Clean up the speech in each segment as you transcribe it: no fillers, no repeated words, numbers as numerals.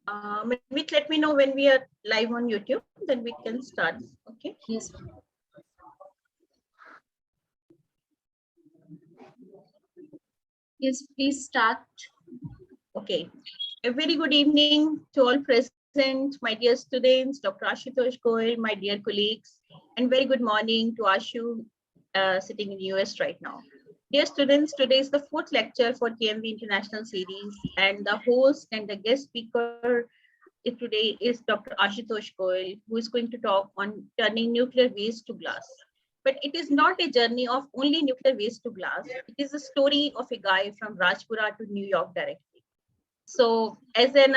Manmeet, let me know when we are live on YouTube, then we can start. Okay. Yes. Yes, please start. Okay. A very good evening to all present, my dear students, Dr. Ashutosh Goel, my dear colleagues, and very good morning to Ashu sitting in US right now. Dear students, today is the fourth lecture for KMV International Series, and the host and the guest speaker today is Dr. Ashutosh Goel, who is going to talk on turning nuclear waste to glass. But it is not a journey of only nuclear waste to glass. It is a story of a guy from Rajpura to New York directly. So as an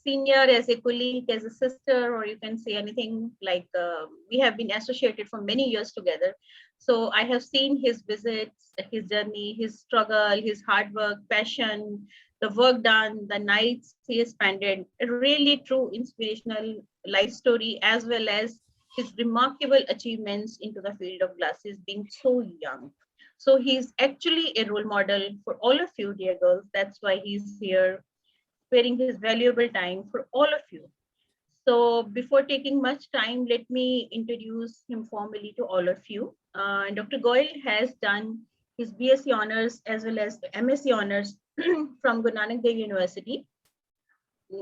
senior, as a colleague, as a sister, or you can say anything like we have been associated for many years together. So I have seen his visits, his journey, his struggle, his hard work, passion, the work done, the nights he has spent, a really true inspirational life story, as well as his remarkable achievements into the field of glasses being so young. So he's actually a role model for all of you, dear girls. That's why he's here, sparing his valuable time for all of you. So before taking much time, let me introduce him formally to all of you. Dr. Goel has done his BSc honors as well as the MSc honors from Guru Nanak Dev University,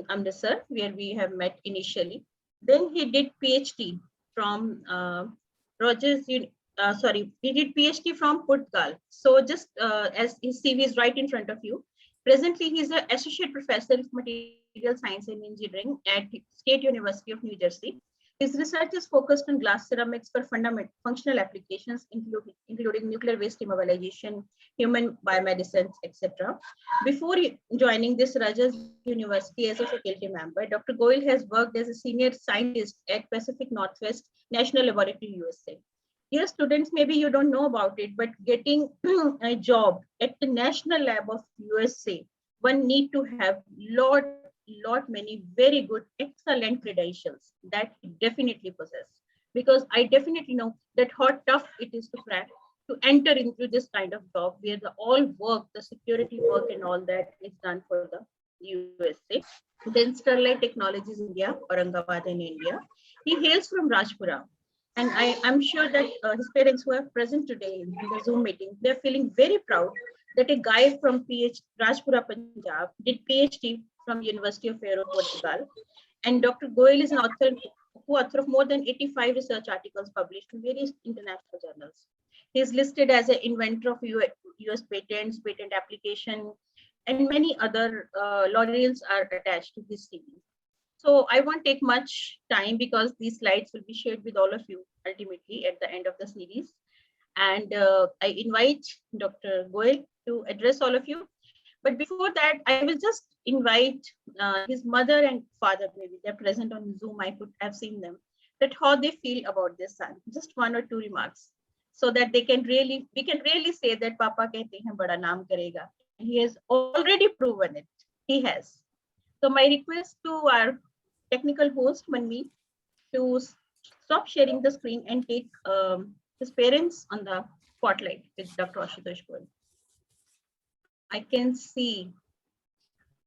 Amritsar, where we have met initially. Then he did PhD from Rogers. He did PhD from Portugal. So just as his CV is right in front of you, presently he's an associate professor of material science and engineering at State University of New Jersey. His research is focused on glass ceramics for fundamental functional applications, including nuclear waste immobilization, human biomedicine, etc. Before joining this Rogers University as a faculty member, Dr. Goel has worked as a senior scientist at Pacific Northwest National Laboratory, USA. Dear students, maybe you don't know about it, but getting a job at the National Lab of USA, one need to have many very good, excellent credentials that he definitely possess. Because I definitely know that how tough it is to crack, to enter into this kind of job where the all work, the security work and all that is done for the USA. Then Sterlite Technologies India, Aurangabad in India. He hails from Rajpura. And I'm sure that his parents who are present today in the Zoom meeting, they're feeling very proud that a guy from Rajpura, Punjab, did PhD from University of Faro, Portugal. And Dr. Goel is an author of more than 85 research articles published in various international journals. He is listed as an inventor of US patents, patent application, and many other laurels are attached to his CV. So I won't take much time because these slides will be shared with all of you ultimately at the end of the series. And I invite Dr. Goel to address all of you. But before that, I will just invite his mother and father, maybe they're present on Zoom, I could have seen them, that how they feel about their son. Just one or two remarks so that we can really say that Papa kehte hain bada naam karega. And he has already proven it. He has. So my request to our technical host, Manmeet, to stop sharing the screen and take his parents on the spotlight with Dr. Ashutosh Goel. I can see.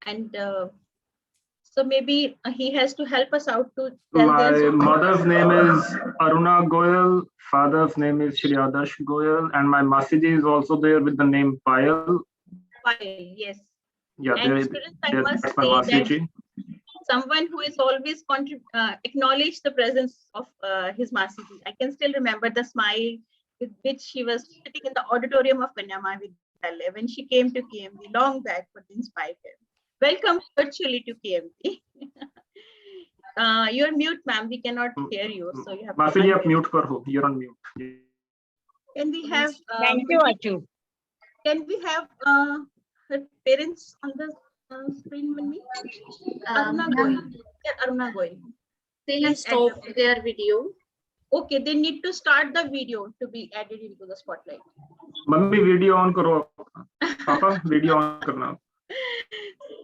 And so maybe he has to help us out to tell My mother's name is Aruna Goel, father's name is Shri Adarsh Goel, and my Masiji is also there with the name Payal. Payal, yes. Yeah, and students, I must say that someone who is always acknowledge the presence of his Masiji. I can still remember the smile with which she was sitting in the auditorium of Kanya Maha Vidyalaya when she came to KMV long back for the Inspire Camp. Welcome virtually to KMV. You're mute, ma'am. We cannot hear you, so you have to mute karo. You're on mute. Can we have? Thank you, Achu. Can we have her parents on the screen, Manmeet? Aruna Goel. Yeah, Aruna Goel. They have stopped their video. Okay, they need to start the video to be added into the spotlight. Mummy, video on karo. Papa, video on karna.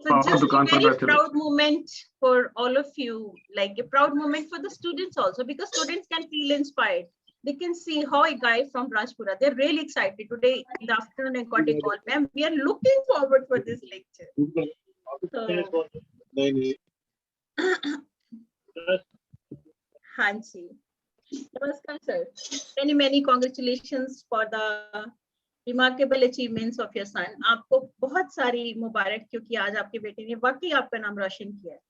So just a very proud moment for all of you, like a proud moment for the students also, because students can feel inspired. They can see how a guy from Rajpura, they're really excited. Today in the afternoon I got a call, ma'am, we are looking forward for this lecture. So So, Hanji. Namaskar, sir. Many congratulations for the remarkable achievements of your son. आपको बहुत सारी मुबारक क्योंकि आज आपके बेटे ने वाकई आपका नाम रोशन किया है.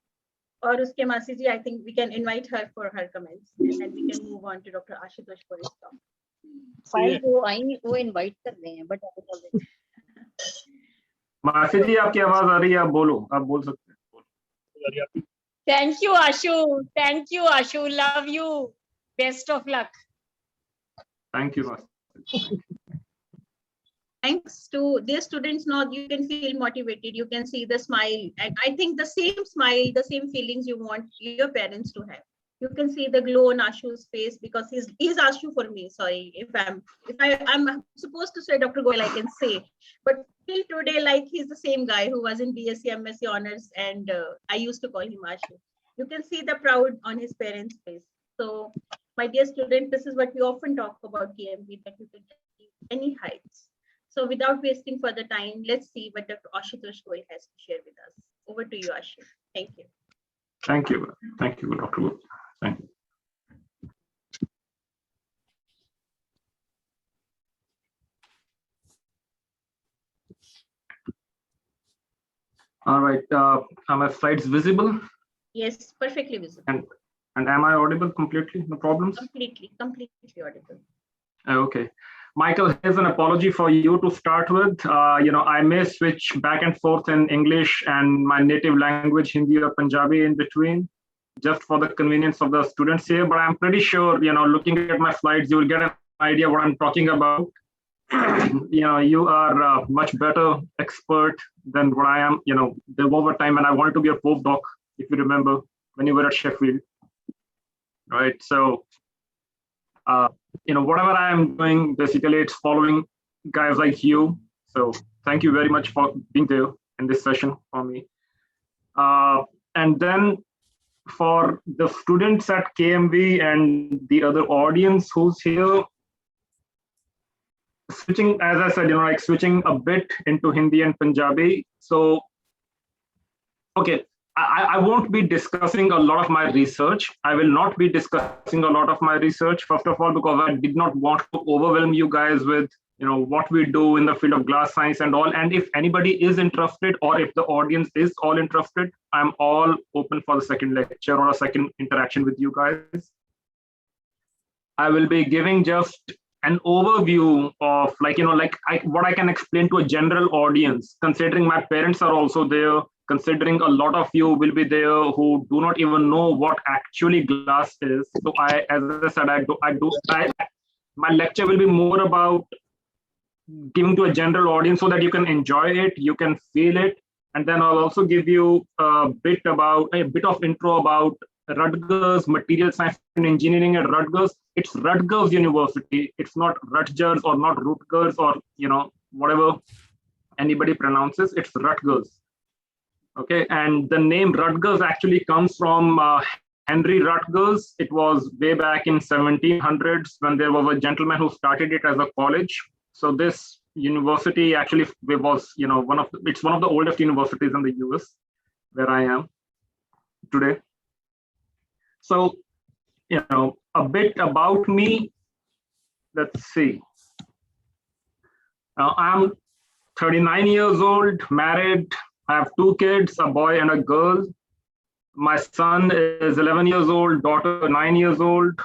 और उसके मासी जी, I think we can invite her for her comments and then we can move on to Dr. Ashutosh for his talk. File वो आई वो इनवाइट कर रहे हैं बट मासी जी आपकी आवाज आ रही है, आप बोलो, आप बोल सकते हैं. Thank you Ashu love you best of luck Thank you, Master. Thanks to dear students, now you can feel motivated. You can see the smile. And I think the same smile, the same feelings you want your parents to have. You can see the glow on Ashu's face because he's Ashu for me. Sorry if I'm supposed to say Dr. Goyal, I can say, but till today, like he's the same guy who was in BSc MSc honors, and I used to call him Ashu. You can see the proud on his parents' face. So, my dear student, this is what we often talk about KMB, that you can achieve any heights. So without wasting further time, let's see what Dr. Ashutosh Goyal has to share with us. Over to you, Ashu. Thank you. Thank you. Thank you, Dr. Wu. Thank you. All right. Are my slides visible? Yes, perfectly visible. And am I audible completely? No problems? Completely audible. Okay. Michael, here's an apology for you to start with. I may switch back and forth in English and my native language, Hindi or Punjabi in between, just for the convenience of the students here. But I'm pretty sure, looking at my slides, you will get an idea what I'm talking about. You are a much better expert than what I am. There was a time when I wanted to be a postdoc, if you remember, when you were at Sheffield. Right. So, whatever I am doing, basically it's following guys like you. So thank you very much for being there in this session for me. And then for the students at KMV and the other audience who's here, switching, as I said, switching a bit into Hindi and Punjabi. So, okay. I won't be discussing a lot of my research. I will not be discussing a lot of my research, first of all, because I did not want to overwhelm you guys with, what we do in the field of glass science and all. And if anybody is interested, or if the audience is all interested, I'm all open for the second lecture or a second interaction with you guys. I will be giving just an overview of what I can explain to a general audience, considering my parents are also there, considering a lot of you will be there who do not even know what actually glass is. So as I said, my lecture will be more about giving to a general audience so that you can enjoy it, you can feel it. And then I'll also give you a bit of intro about Rutgers Material Science and Engineering at Rutgers. It's Rutgers University. It's not Rutgers or not Rutgers or, whatever anybody pronounces. It's Rutgers. Okay, and the name Rutgers actually comes from Henry Rutgers. It was way back in 1700s when there was a gentleman who started it as a college. So this university actually was, it's one of the oldest universities in the US, where I am today. So, a bit about me. Let's see. I'm 39 years old, married. I have 2 kids, a boy and a girl. My son is 11 years old, daughter 9 years old.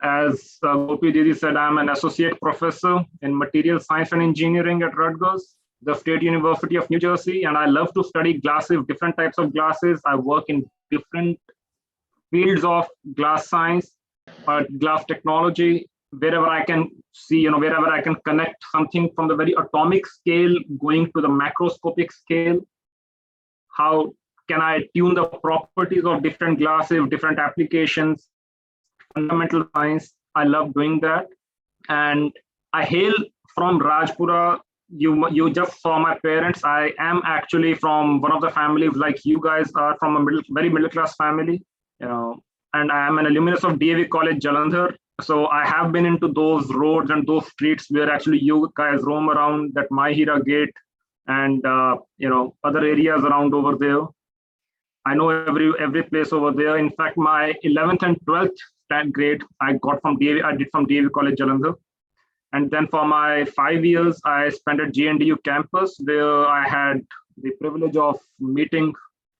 As Gopi Didi said, I'm an associate professor in material science and engineering at Rutgers, the State University of New Jersey. And I love to study glasses, different types of glasses. I work in different fields of glass science, glass technology, wherever I can see, wherever I can connect something from the very atomic scale going to the macroscopic scale. How can I tune the properties of different glasses, different applications, fundamental science? I love doing that. And I hail from Rajpura. You just saw my parents. I am actually from one of the families like you guys are, from a very middle class family, and I am an alumnus of DAV College, Jalandhar. So I have been into those roads and those streets where actually you guys roam around, that Mahira Gate, and other areas around over there. I know every place over there. In fact, my 11th and 12th grade I got from DAV. I did from DAV College Jalandhar, and then for my 5 years I spent at GNDU campus, where I had the privilege of meeting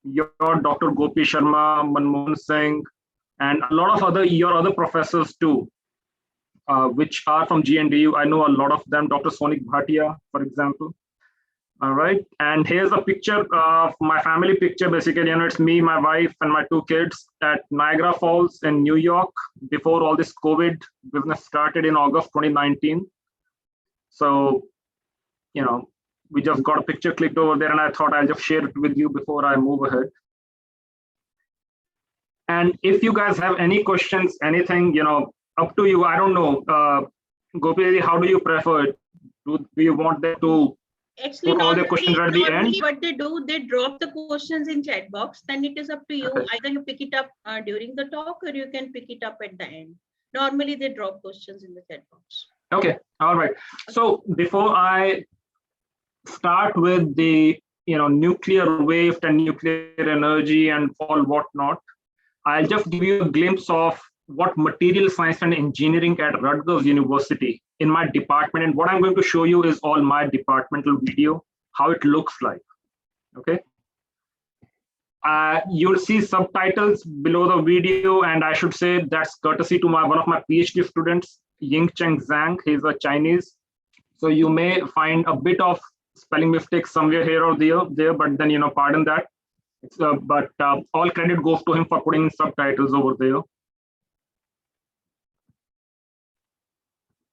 your Dr. Gopi Sharma, Manmohan Singh, and a lot of your other professors too, which are from GNDU. I know a lot of them, Dr. Sonik Bhatia, for example. All right, and here's a picture of my family picture. Basically, it's me, my wife, and my two kids at Niagara Falls in New York before all this COVID business started in August 2019. So, we just got a picture clicked over there, and I thought I'll just share it with you before I move ahead. And if you guys have any questions, anything, up to you. I don't know, Gopi, how do you prefer it? Do you want them to actually put all the questions at the end? What they do, they drop the questions in chat box. Then it is up to you. Okay. Either you pick it up during the talk, or you can pick it up at the end. Normally they drop questions in the chat box. Okay, all right. So before I start with the nuclear waste and nuclear energy and all whatnot, I'll just give you a glimpse of what material science and engineering at Rutgers University in my department, and what I'm going to show you is all my departmental video, how it looks like. Okay. You'll see subtitles below the video, and I should say that's courtesy to one of my PhD students, Yingcheng Zhang. He's a Chinese, so you may find a bit of spelling mistakes somewhere here or there, but then pardon that. But all credit goes to him for putting subtitles over there.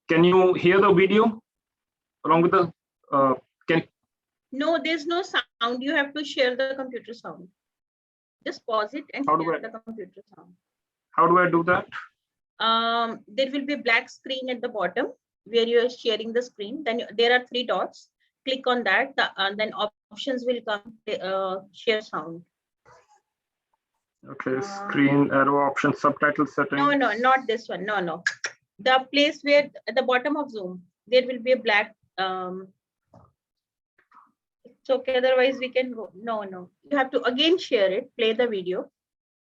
Can you hear the video along with the? No, there's no sound. You have to share the computer sound. Just pause it and share the computer sound. How do I do that? There will be a black screen at the bottom where you are sharing the screen. Then there are 3 dots. Click on that. Then options will come. Share sound. Okay, screen arrow option subtitle settings. No, not this one. No. The place where at the bottom of Zoom there will be a black. It's okay. Otherwise we can go. No. You have to again share it. Play the video.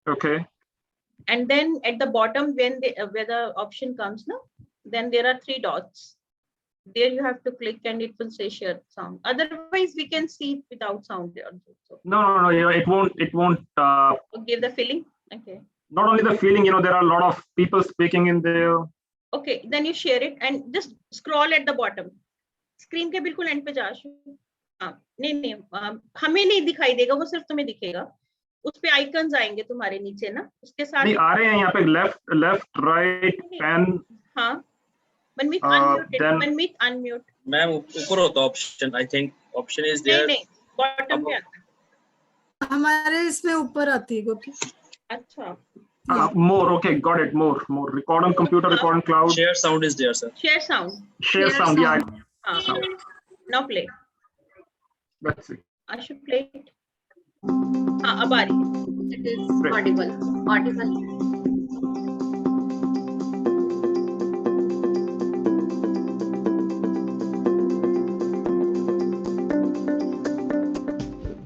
Okay. And then at the bottom, where the option comes now, then there are 3 dots. There you have to click, and it will say share sound. Otherwise, we can see it without sound. Also. No. It won't. Give the feeling. Okay. Not only the feeling. There are a lot of people speaking in there. Okay. Then you share it and just scroll at the bottom. Screen के बिल्कुल end पे जा. नहीं हमें नहीं दिखाई देगा, वो सिर्फ तुम्हें दिखेगा. उस पे आइकन्स आएंगे तुम्हारे नीचे ना, उसके साथ नहीं आ रहे हैं यहाँ पे लेफ्ट राइट पेन. हाँ, Manmeet unmute. Manmeet unmute. Ma'am ऊपर होता option, I think option is there. नहीं बॉटम पे आता. हमारे इसमें ऊपर आती है गोपी. अच्छा. More. Okay, got it. More. Record on computer, record on cloud. Share sound is there, sir. Share sound. Share sound. Yeah. Now play. Let's see. I should play it. हाँ, अब आ रही है. It is audible.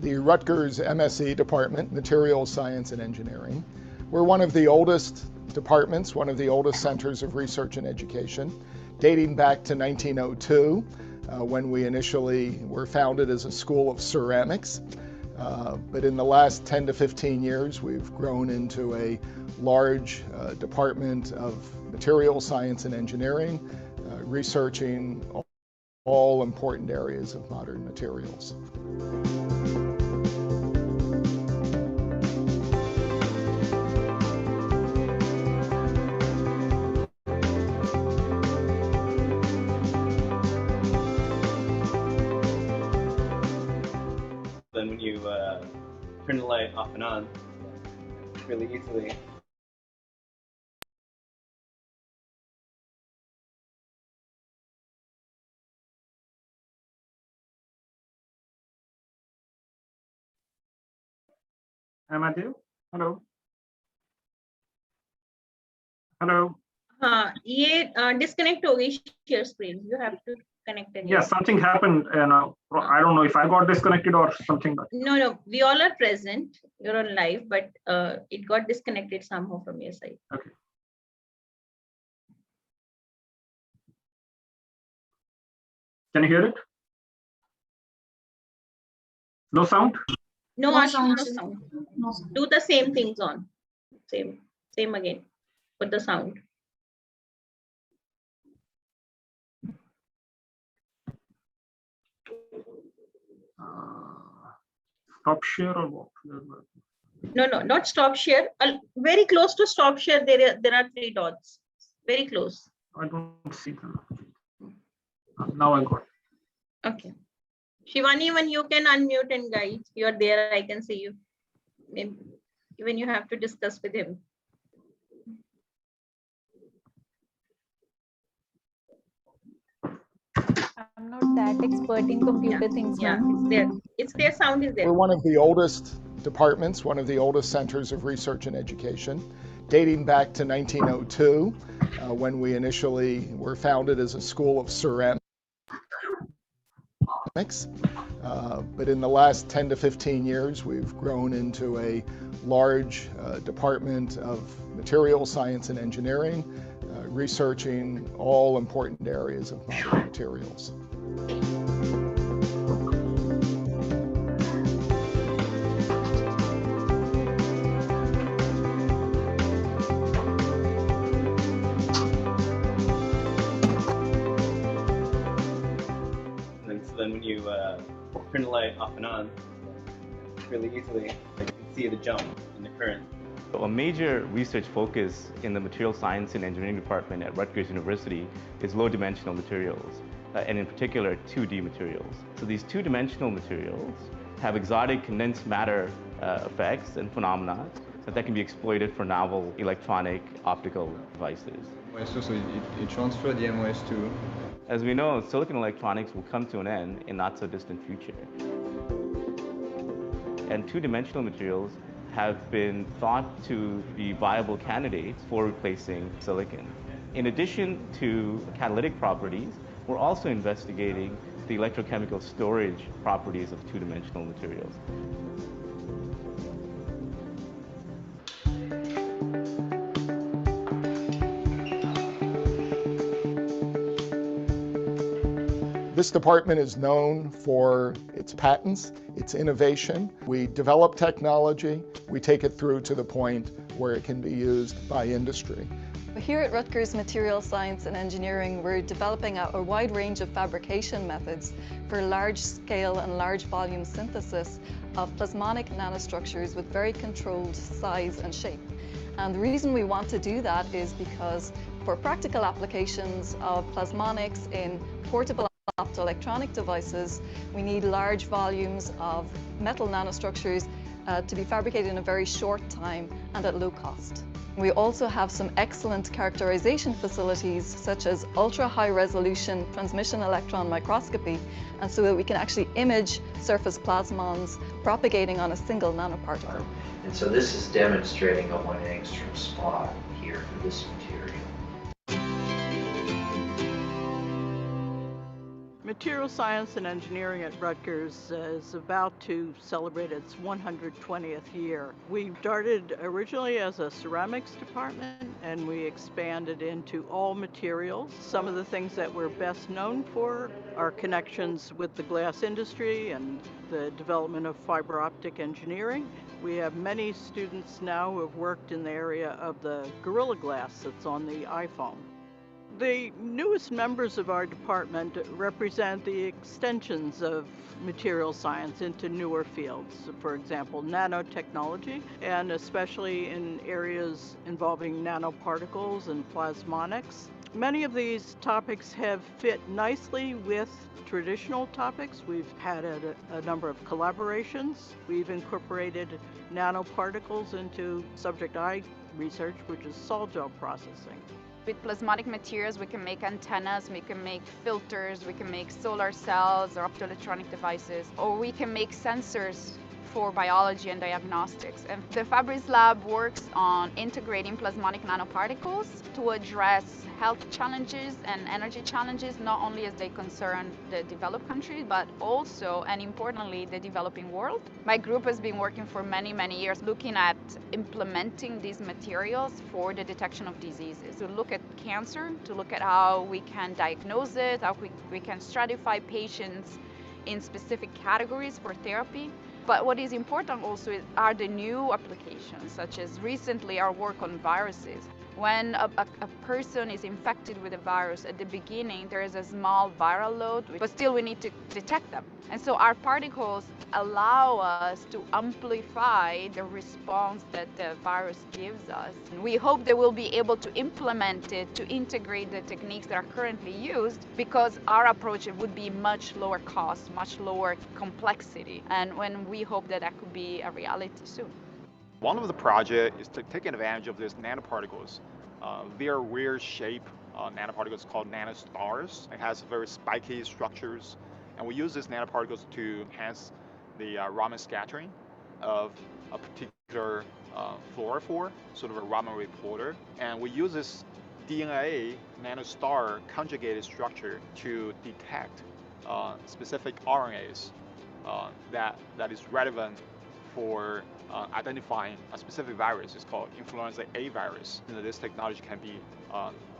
The Rutgers MSc Department, Materials Science and Engineering. We're one of the oldest departments, one of the oldest centers of research and education, dating back to 1902, when we initially were founded as a school of ceramics. But in the last 10 to 15 years, we've grown into a large department of materials science and engineering, researching all important areas of modern materials. Then when you turn the light off and on really easily. Am I there? Hello. Hello. हाँ, ये disconnect हो गई share screen. You have to connect again. Yeah, something happened. I don't know if I got disconnected or something. No, we all are present. You're on live, but it got disconnected somehow from your side. Okay. Can you hear it? No sound? No, No Ashu, sound, no sir. sound. No, sir. Do the same things on. Same again. Put the sound. Stop share or what? No, not stop share. Very close to stop share. There are 3 dots. Very close. I don't see them. Now I got it. Okay. Shivani, when you can unmute and guide, you're there, I can see you. Maybe even you have to discuss with him. I'm not that expert in computer things, Yeah, ma'am. it's there. It's there, sound is there. We're one of the oldest departments, one of the oldest centers of research and education, dating back to 1902, when we initially were founded as a school of ceramics. But in the last 10 to 15 years, we've grown into a large department of material science and engineering, researching all important areas of modern materials. And so then when you turn the light off and on, really easily, you can see the jump in the current. A major research focus in the Material Science and Engineering Department at Rutgers University is low-dimensional materials, and in particular 2D materials. So these two-dimensional materials have exotic condensed matter effects and phenomena that can be exploited for novel electronic optical devices. So it transfers the MOS2. As we know, silicon electronics will come to an end in not so distant future. And two-dimensional materials have been thought to be viable candidates for replacing silicon. In addition to catalytic properties, we're also investigating the electrochemical storage properties of two-dimensional materials. This department is known for its patents, its innovation. We develop technology, we take it through to the point where it can be used by industry. Here at Rutgers Material Science and Engineering, we're developing a wide range of fabrication methods for large-scale and large-volume synthesis of plasmonic nanostructures with very controlled size and shape. And the reason we want to do that is because for practical applications of plasmonics in portable optoelectronic devices, we need large volumes of metal nanostructures to be fabricated in a very short time and at low cost. We also have some excellent characterization facilities such as ultra-high resolution transmission electron microscopy, and so that we can actually image surface plasmons propagating on a single nanoparticle. And so this is demonstrating a 1 angstrom spot here for this material. Material Science and Engineering at Rutgers is about to celebrate its 120th year. We started originally as a ceramics department and we expanded into all materials. Some of the things that we're best known for are connections with the glass industry and the development of fiber optic engineering. We have many students now who have worked in the area of the Gorilla Glass that's on the iPhone. The newest members of our department represent the extensions of material science into newer fields, for example, nanotechnology, and especially in areas involving nanoparticles and plasmonics. Many of these topics have fit nicely with traditional topics. We've had a number of collaborations. We've incorporated nanoparticles into subject I research, which is sol gel processing. With plasmonic materials, we can make antennas, we can make filters, we can make solar cells or optoelectronic devices, or we can make sensors for biology and diagnostics. And the Fabris lab works on integrating plasmonic nanoparticles to address health challenges and energy challenges, not only as they concern the developed countries, but also, and importantly, the developing world. My group has been working for many, many years looking at implementing these materials for the detection of diseases, to look at cancer, to look at how we can diagnose it, how we can stratify patients in specific categories for therapy. But what is important also are the new applications, such as recently our work on viruses. When a person is infected with a virus, at the beginning there is a small viral load, but still we need to detect them. And so our particles allow us to amplify the response that the virus gives us. And we hope that we'll be able to implement it, to integrate the techniques that are currently used, because our approach would be much lower cost, much lower complexity. And when we hope that that could be a reality soon. One of the projects is to take advantage of these nanoparticles. They're weird shape nanoparticles called nanostars. It has very spiky structures, and we use these nanoparticles to enhance the Raman scattering of a particular fluorophore, sort of a Raman reporter. And we use this DNA nanostar conjugated structure to detect specific RNAs that is relevant for identifying a specific virus. It's called influenza A virus. This technology can be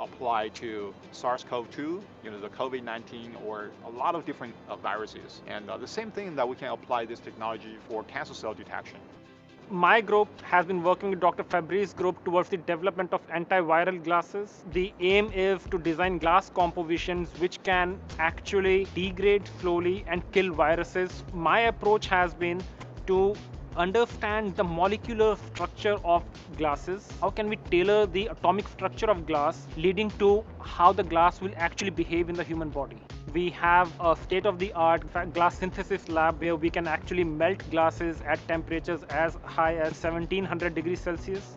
applied to SARS-CoV-2, the COVID-19, or a lot of different viruses. And the same thing that we can apply this technology for cancer cell detection. My group has been working with Dr. Fabris' group towards the development of antiviral glasses. The aim is to design glass compositions which can actually degrade slowly and kill viruses. My approach has been to understand the molecular structure of glasses. How can we tailor the atomic structure of glass, leading to how the glass will actually behave in the human body. We have a state-of-the-art glass synthesis lab where we can actually melt glasses at temperatures as high as 1700 degrees Celsius.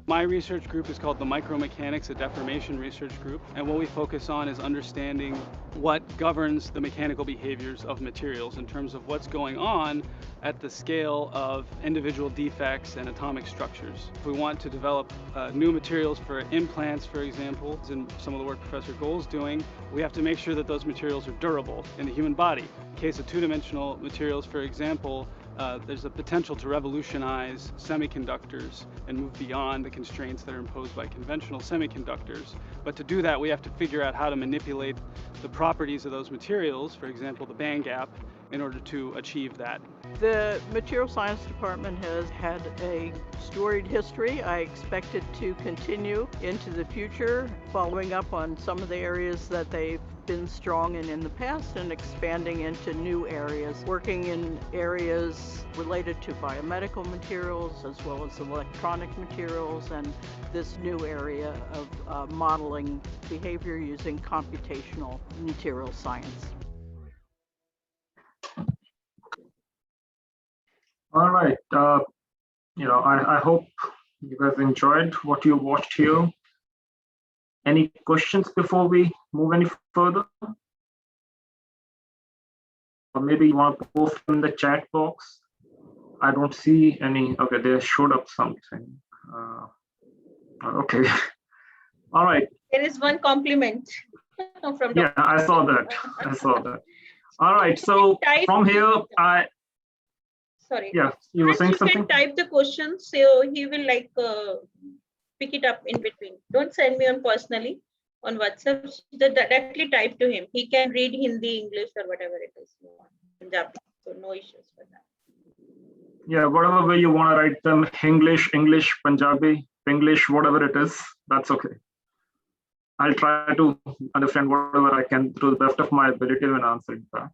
My research group is called the Micromechanics, a Deformation Research Group, and what we focus on is understanding what governs the mechanical behaviors of materials in terms of what's going on at the scale of individual defects and atomic structures. If we want to develop new materials for implants, for example, in some of the work Professor Gold's doing, we have to make sure that those materials are durable in the human body. In the case of two-dimensional materials, for example, there's a potential to revolutionize semiconductors and move beyond the constraints that are imposed by conventional semiconductors. But to do that, we have to figure out how to manipulate the properties of those materials, for example, the band gap, in order to achieve that. The material science department has had a storied history. I expect it to continue into the future, following up on some of the areas that they've been strong in the past and expanding into new areas, working in areas related to biomedical materials as well as electronic materials, and this new area of modeling behavior using computational material science. All right. I hope you guys enjoyed what you watched here. Any questions before we move any further? Or maybe you want to post in the chat box. I don't see any. Okay, they showed up something. Okay. All right. There is one compliment from Yeah, I saw that. I saw that. All right. So from here, Sorry. Yeah, you were saying something? You can type the question, so he will pick it up in between. Don't send me on personally on WhatsApp. Directly type to him. He can read Hindi, English, or whatever it is. Punjabi, so no issues with that. Yeah, whatever way you want to write them, English, Punjabi, English, whatever it is, that's okay. I'll try to understand whatever I can to the best of my ability when answering that.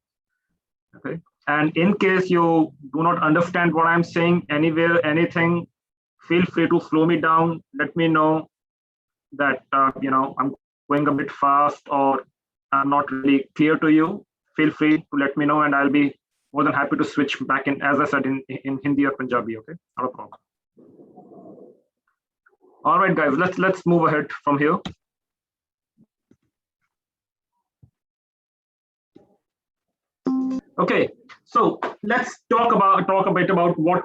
Okay. And in case you do not understand what I'm saying anywhere, anything, feel free to slow me down. Let me know that I'm going a bit fast or I'm not really clear to you. Feel free to let me know, and I'll be more than happy to switch back in, as I said, in Hindi or Punjabi. Okay, not a problem. All right, guys, let's move ahead from here. Okay, So let's talk a bit about what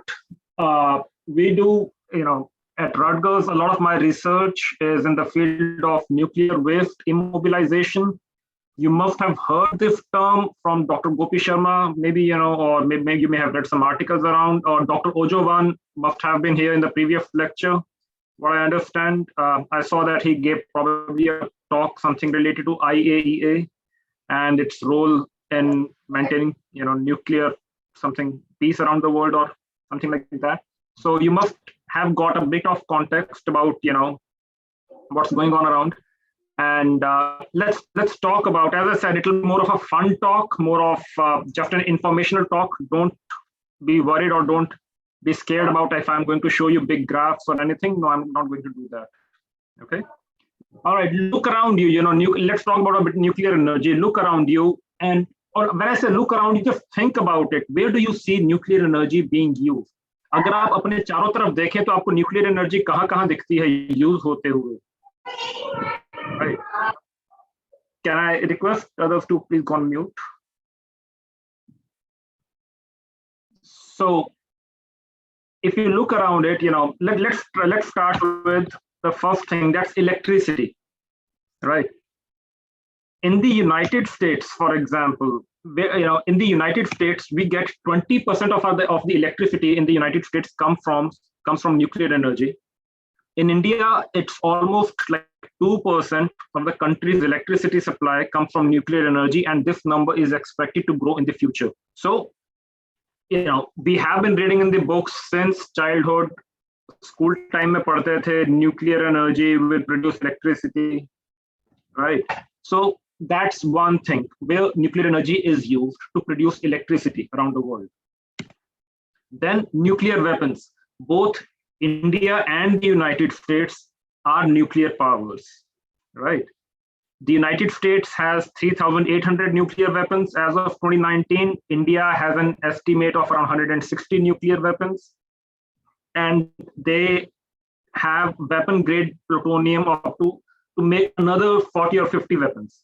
we do. At Rutgers, a lot of my research is in the field of nuclear waste immobilization. You must have heard this term from Dr. Gopi Sharma, maybe, or maybe you may have read some articles around, or Dr. Ojovan must have been here in the previous lecture. What I understand, I saw that he gave probably a talk, something related to IAEA and its role in maintaining, nuclear peace around the world or something like that. So you must have got a bit of context about, what's going on around. And let's talk about, as I said, it'll be more of a fun talk, more of just an informational talk. Don't be worried or don't be scared about if I'm going to show you big graphs or anything. No, I'm not going to do that. Okay. All right. Look around you. Let's talk about a bit nuclear energy. Look around you, or when I say look around you, just think about it. Where do you see nuclear energy being used? अगर आप अपने चारों तरफ देखें तो आपको nuclear energy कहाँ दिखती है यूज होते हुए? Right. Can I request others to please go on mute? So if you look around it, let's start with the first thing, that's electricity, right? In the United States, for example, in the United States, we get 20% of the electricity in the United States comes from nuclear energy. In India, it's almost like 2% of the country's electricity supply comes from nuclear energy, and this number is expected to grow in the future. So, we have been reading in the books since childhood, school time mein padhte the, nuclear energy will produce electricity, right? So that's one thing where nuclear energy is used to produce electricity around the world. Then nuclear weapons, both India and the United States are nuclear powers, right? The United States has 3,800 nuclear weapons as of 2019. India has an estimate of around 160 nuclear weapons. And they have weapon grade plutonium up to make another 40 or 50 weapons.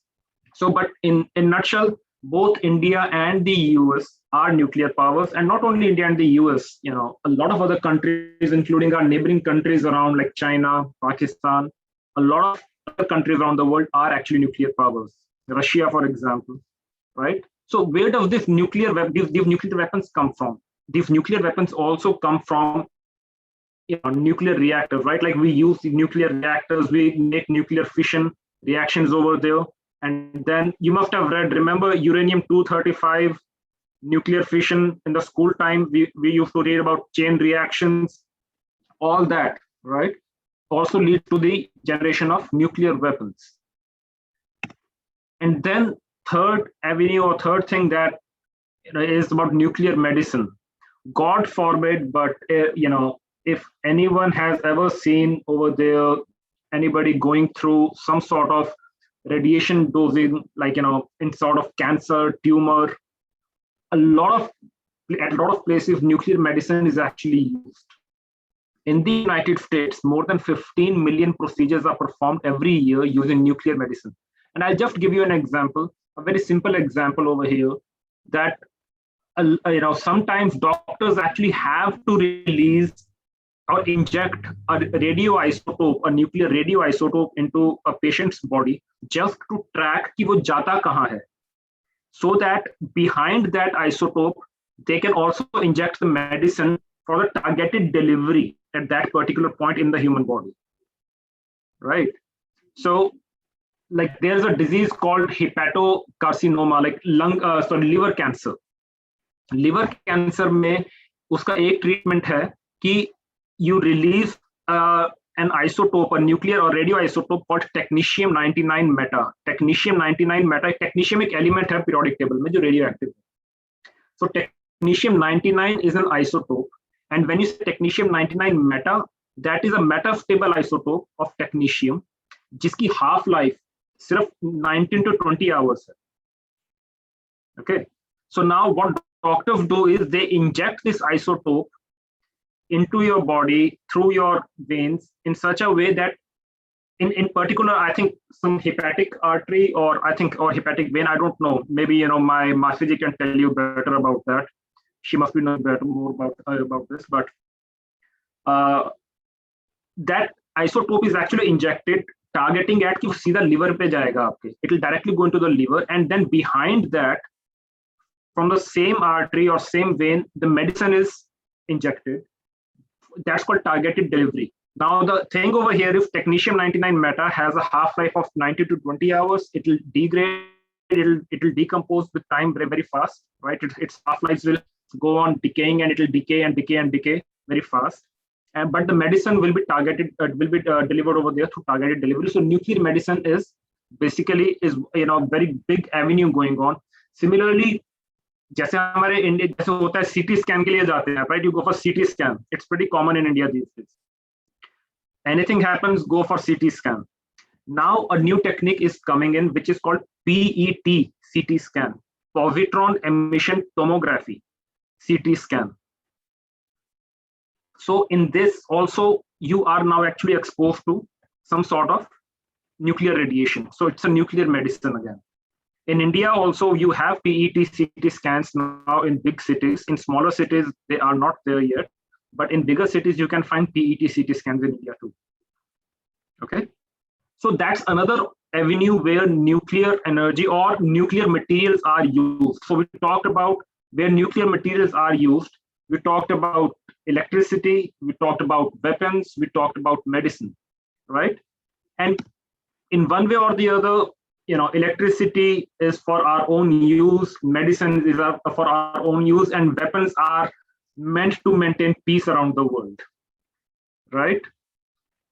So, but in nutshell, both India and the US are nuclear powers, and not only India and the US, a lot of other countries, including our neighboring countries around like China, Pakistan, a lot of other countries around the world are actually nuclear powers. Russia, for example, right? So where does these nuclear weapons come from? These nuclear weapons also come from nuclear reactors, right? Like we use nuclear reactors, we make nuclear fission reactions over there. And then you must have read, remember uranium-235 nuclear fission in the school time, we used to read about chain reactions, all that, right? Also lead to the generation of nuclear weapons. And then third avenue or third thing that is about nuclear medicine. God forbid, but if anyone has ever seen over there anybody going through some sort of radiation dosing, like in sort of cancer, tumor, at a lot of places nuclear medicine is actually used. In the United States, more than 15 million procedures are performed every year using nuclear medicine. And I'll just give you an example, a very simple example over here, that sometimes doctors actually have to release or inject a radioisotope, a nuclear radioisotope into a patient's body just to track ki wo jata kahan hai. So that behind that isotope, they can also inject the medicine for the targeted delivery at that particular point in the human body, right? So like there's a disease called hepatocarcinoma, like liver cancer. Liver cancer में उसका एक treatment है कि you release an isotope, a nuclear or radioisotope called technetium-99 meta. Technetium-99 meta, technetium एक element है periodic table में जो radioactive है. So technetium-99 is an isotope, and when you say technetium-99 meta, that is a metastable isotope of technetium, जिसकी half life सिर्फ 19 to 20 hours है. Okay, so now what doctors do is they inject this isotope into your body through your veins in such a way that in particular, I think some hepatic artery or hepatic vein, I don't know. Maybe, my Masiji can tell you better about that. She must be knowing better more about this, but that isotope is actually injected targeting at कि सीधा liver पे जाएगा आपके. It will directly go into the liver, and then behind that, from the same artery or same vein, the medicine is injected. That's called targeted delivery. Now the thing over here, if technetium-99 meta has a half-life of 90 to 20 hours, it will degrade, it will decompose with time very, very fast, right? Its half-lives will go on decaying, and it will decay and decay and decay very fast. But the medicine will be targeted, delivered over there through targeted delivery. So nuclear medicine is basically very big avenue going on. Similarly, जैसे हमारे India जैसे होता है CT scan के लिए जाते हैं, right? You go for CT scan. It's pretty common in India these days. Anything happens, go for CT scan. Now a new technique is coming in, which is called PET CT scan, positron emission tomography CT scan. So in this also, you are now actually exposed to some sort of nuclear radiation. So it's a nuclear medicine again. In India also, you have PET CT scans now in big cities. In smaller cities, they are not there yet. But in bigger cities, you can find PET CT scans in India too. Okay. So that's another avenue where nuclear energy or nuclear materials are used. So we talked about where nuclear materials are used. We talked about electricity. We talked about weapons. We talked about medicine, right? And in one way or the other, electricity is for our own use, medicine is for our own use, and weapons are meant to maintain peace around the world, right?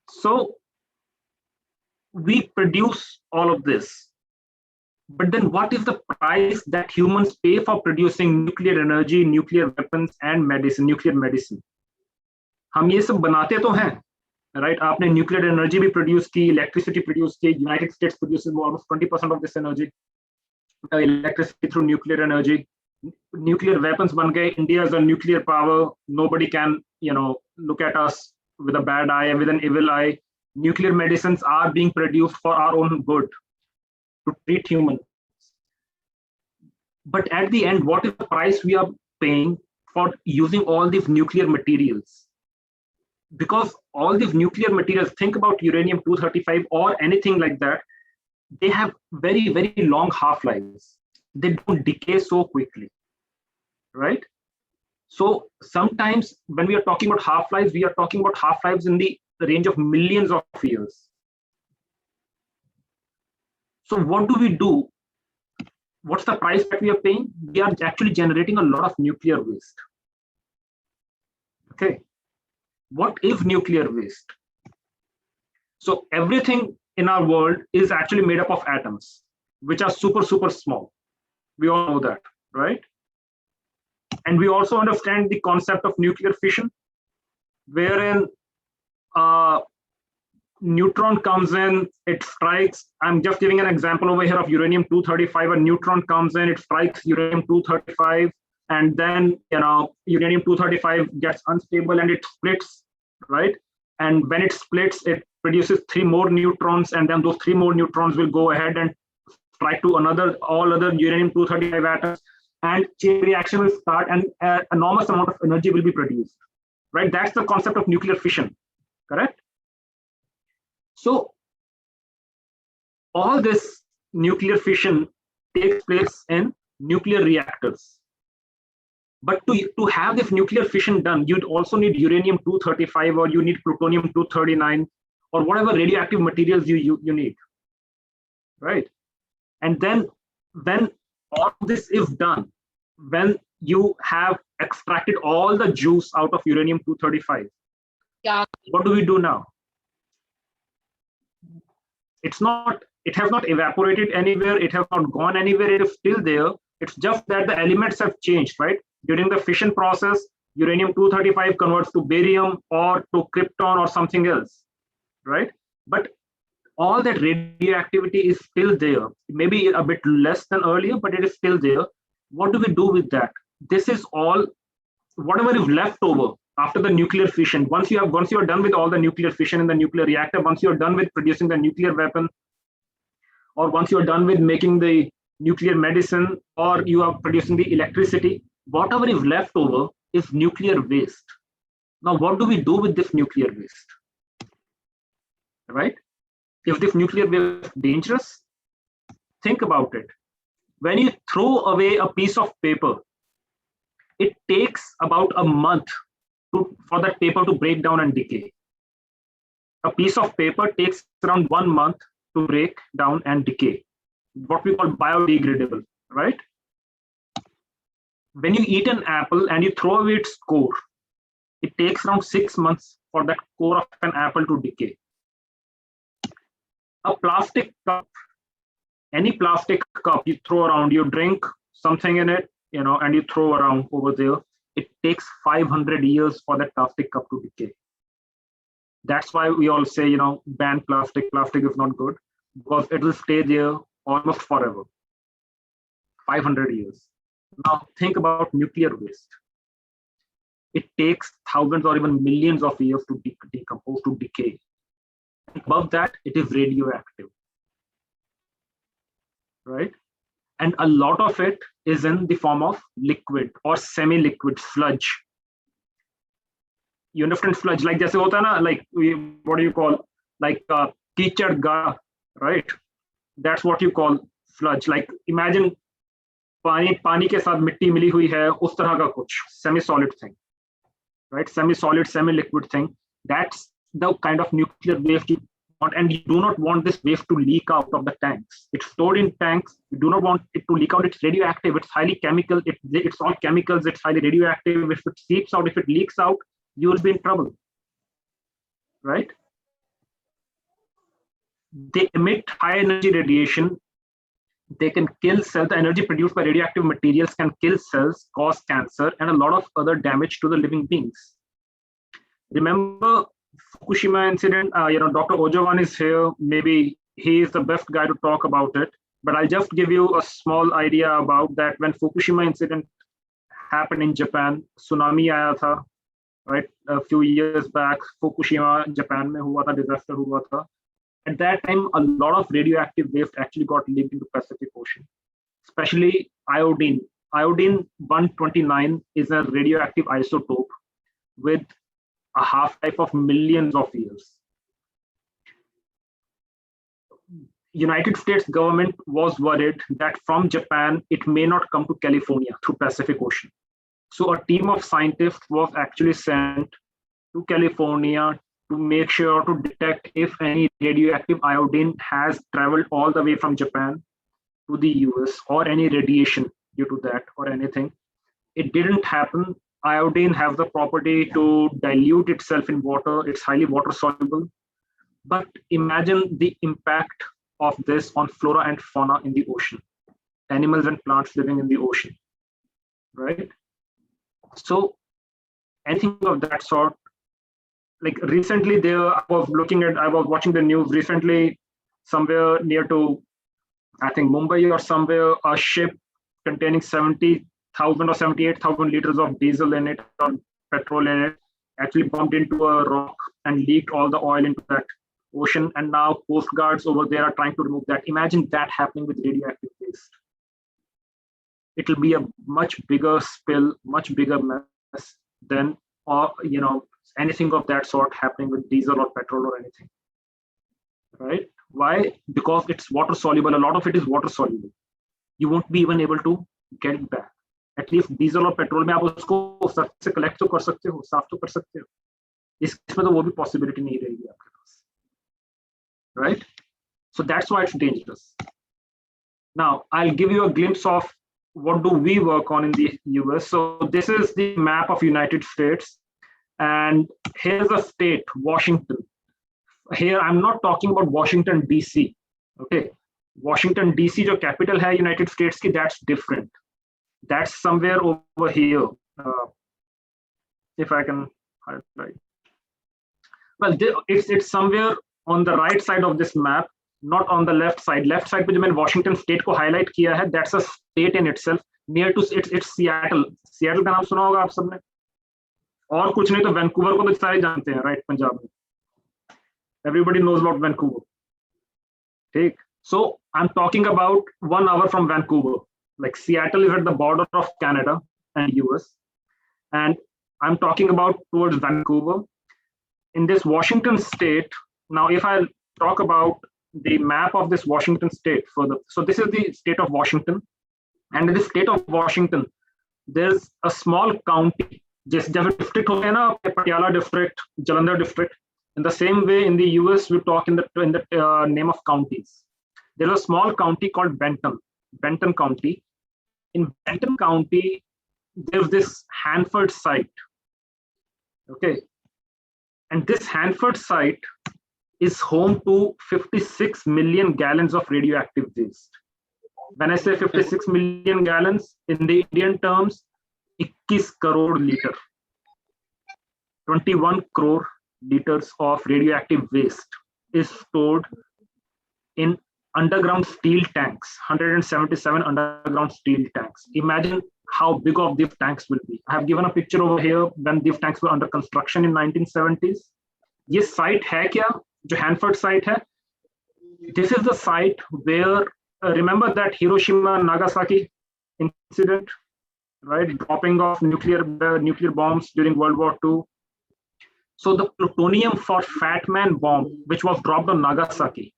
So we produce all of this, but then what is the price that humans pay for producing nuclear energy, nuclear weapons, and medicine, nuclear medicine? हम ये सब बनाते तो हैं, right? आपने nuclear energy भी produce की, electricity produce की. United States produces almost 20% of this energy, electricity through nuclear energy. Nuclear weapons बन गए. India is a nuclear power. Nobody can, look at us with a bad eye, with an evil eye. Nuclear medicines are being produced for our own good, to treat humans. But at the end, what is the price we are paying for using all these nuclear materials? Because all these nuclear materials, think about uranium-235 or anything like that, they have very, very long half-lives. They don't decay so quickly, right? So sometimes when we are talking about half-lives, we are talking about half-lives in the range of millions of years. So what do we do? What's the price that we are paying? We are actually generating a lot of nuclear waste. Okay. What is nuclear waste? So everything in our world is actually made up of atoms, which are super, super small. We all know that, right? And we also understand the concept of nuclear fission, wherein neutron comes in, it strikes. I'm just giving an example over here of uranium-235. A neutron comes in, it strikes uranium-235, and then uranium-235 gets unstable and it splits, right? And when it splits, it produces 3 more neutrons, and then those 3 more neutrons will go ahead and strike to all other uranium-235 atoms, and chain reaction will start, and an enormous amount of energy will be produced, right? That's the concept of nuclear fission, correct? So all this nuclear fission takes place in nuclear reactors. But to have this nuclear fission done, you'd also need uranium-235, or you need plutonium-239, or whatever radioactive materials you need, right? And then when all this is done, when you have extracted all the juice out of uranium-235, what do we do now? It has not evaporated anywhere, it has not gone anywhere, it is still there. It's just that the elements have changed, right? During the fission process, uranium-235 converts to barium or to krypton or something else, right? But all that radioactivity is still there. Maybe a bit less than earlier, but it is still there. What do we do with that? This is all, whatever is left over after the nuclear fission, once you are done with all the nuclear fission in the nuclear reactor, once you are done with producing the nuclear weapon, or once you are done with making the nuclear medicine, or you are producing the electricity, whatever is left over is nuclear waste. Now, what do we do with this nuclear waste? Right? Is this nuclear waste dangerous? Think about it. When you throw away a piece of paper, it takes about a month for that paper to break down and decay. A piece of paper takes around 1 month to break down and decay, what we call biodegradable, right? When you eat an apple and you throw away its core, it takes around 6 months for that core of an apple to decay. A plastic cup, any plastic cup you throw around, you drink something in it, and you throw around over there, it takes 500 years for that plastic cup to decay. That's why we all say, ban plastic. Plastic is not good because it will stay there almost forever. 500 years. Now think about nuclear waste. It takes thousands or even millions of years to decompose, to decay. Above that, it is radioactive, right? And a lot of it is in the form of liquid or semi-liquid sludge. You understand sludge? Like जैसे होता है ना, like what do you call, like कीचड़ गारा, right? That's what you call sludge. Like imagine पानी के साथ मिट्टी मिली हुई है, उस तरह का कुछ semi-solid thing, right? Semi-solid, semi-liquid thing. That's the kind of nuclear waste you want, and you do not want this waste to leak out of the tanks. It's stored in tanks. You do not want it to leak out. It's radioactive. It's highly chemical. It's all chemicals. It's highly radioactive. If it seeps out, if it leaks out, you will be in trouble, right? They emit high energy radiation. They can kill cells. The energy produced by radioactive materials can kill cells, cause cancer, and a lot of other damage to the living beings. Remember Fukushima incident? Dr. Ojovan is here. Maybe he is the best guy to talk about it. But I'll just give you a small idea about that. When Fukushima incident happened in Japan, tsunami आया था, right? A few years back, Fukushima, Japan में हुआ था, disaster हुआ था. At that time, a lot of radioactive waste actually got leaked into Pacific Ocean, especially iodine. Iodine-129 is a radioactive isotope with a half-life of millions of years. United States government was worried that from Japan, it may not come to California through Pacific Ocean. So a team of scientists was actually sent to California to make sure to detect if any radioactive iodine has traveled all the way from Japan to the US, or any radiation due to that or anything. It didn't happen. Iodine has the property to dilute itself in water. It's highly water soluble. But imagine the impact of this on flora and fauna in the ocean, animals and plants living in the ocean, right? So anything of that sort, like recently I was watching the news recently, somewhere near to, I think Mumbai or somewhere, a ship containing 70,000 or 78,000 liters of diesel in it, or petrol in it, actually bumped into a rock and leaked all the oil into that ocean. And now coast guards over there are trying to remove that. Imagine that happening with radioactive waste. It will be a much bigger spill, much bigger mess than, anything of that sort happening with diesel or petrol or anything, right? Why? Because it's water soluble. A lot of it is water soluble. You won't be even able to get it back. At least diesel or petrol में आप उसको sir से collect तो कर सकते हो, साफ तो कर सकते हो. इसमें तो वो भी possibility नहीं रहेगी आपके पास, right? So that's why it's dangerous. Now I'll give you a glimpse of what do we work on in the US. So this is the map of United States. And here's a state, Washington. Here, I'm not talking about Washington, DC. Okay, Washington, DC, the capital hai United States ki, that's different. That's somewhere over here. If I can highlight. Well, it's somewhere on the right side of this map, not on the left side. Left side, पे जो मैंने Washington State को highlight किया है, that's a state in itself. Near to it's Seattle. Seattle का नाम सुना होगा आप सबने? और कुछ नहीं तो वैंकूवर को तो सारे जानते हैं, राइट? पंजाब में everybody knows about Vancouver. ठीक, so I'm talking about 1 hour from Vancouver. Like Seattle is at the border of Canada and US, and I'm talking about towards Vancouver. In this Washington state, now if I talk about the map of this Washington state further, so this is the state of Washington, and in the state of Washington, there's a small county. Just district होते हैं ना, Patiala district, Jalandhar district. In the same way, in the US, we talk in the name of counties. There's a small county called Benton County. In Benton County, there's this Hanford site. Okay, and this Hanford site is home to 56 million gallons of radioactive waste. When I say 56 million gallons, in the Indian terms, 21 crore liter, 21 crore liters of radioactive waste is stored in underground steel tanks, 177 underground steel tanks. Imagine how big of these tanks will be. I have given a picture over here when these tanks were under construction in 1970s. This site है क्या? जो Hanford site है. This is the site where remember that Hiroshima and Nagasaki incident, right? Dropping of nuclear bombs during World War II. So the plutonium for Fat Man bomb, which was dropped on Nagasaki,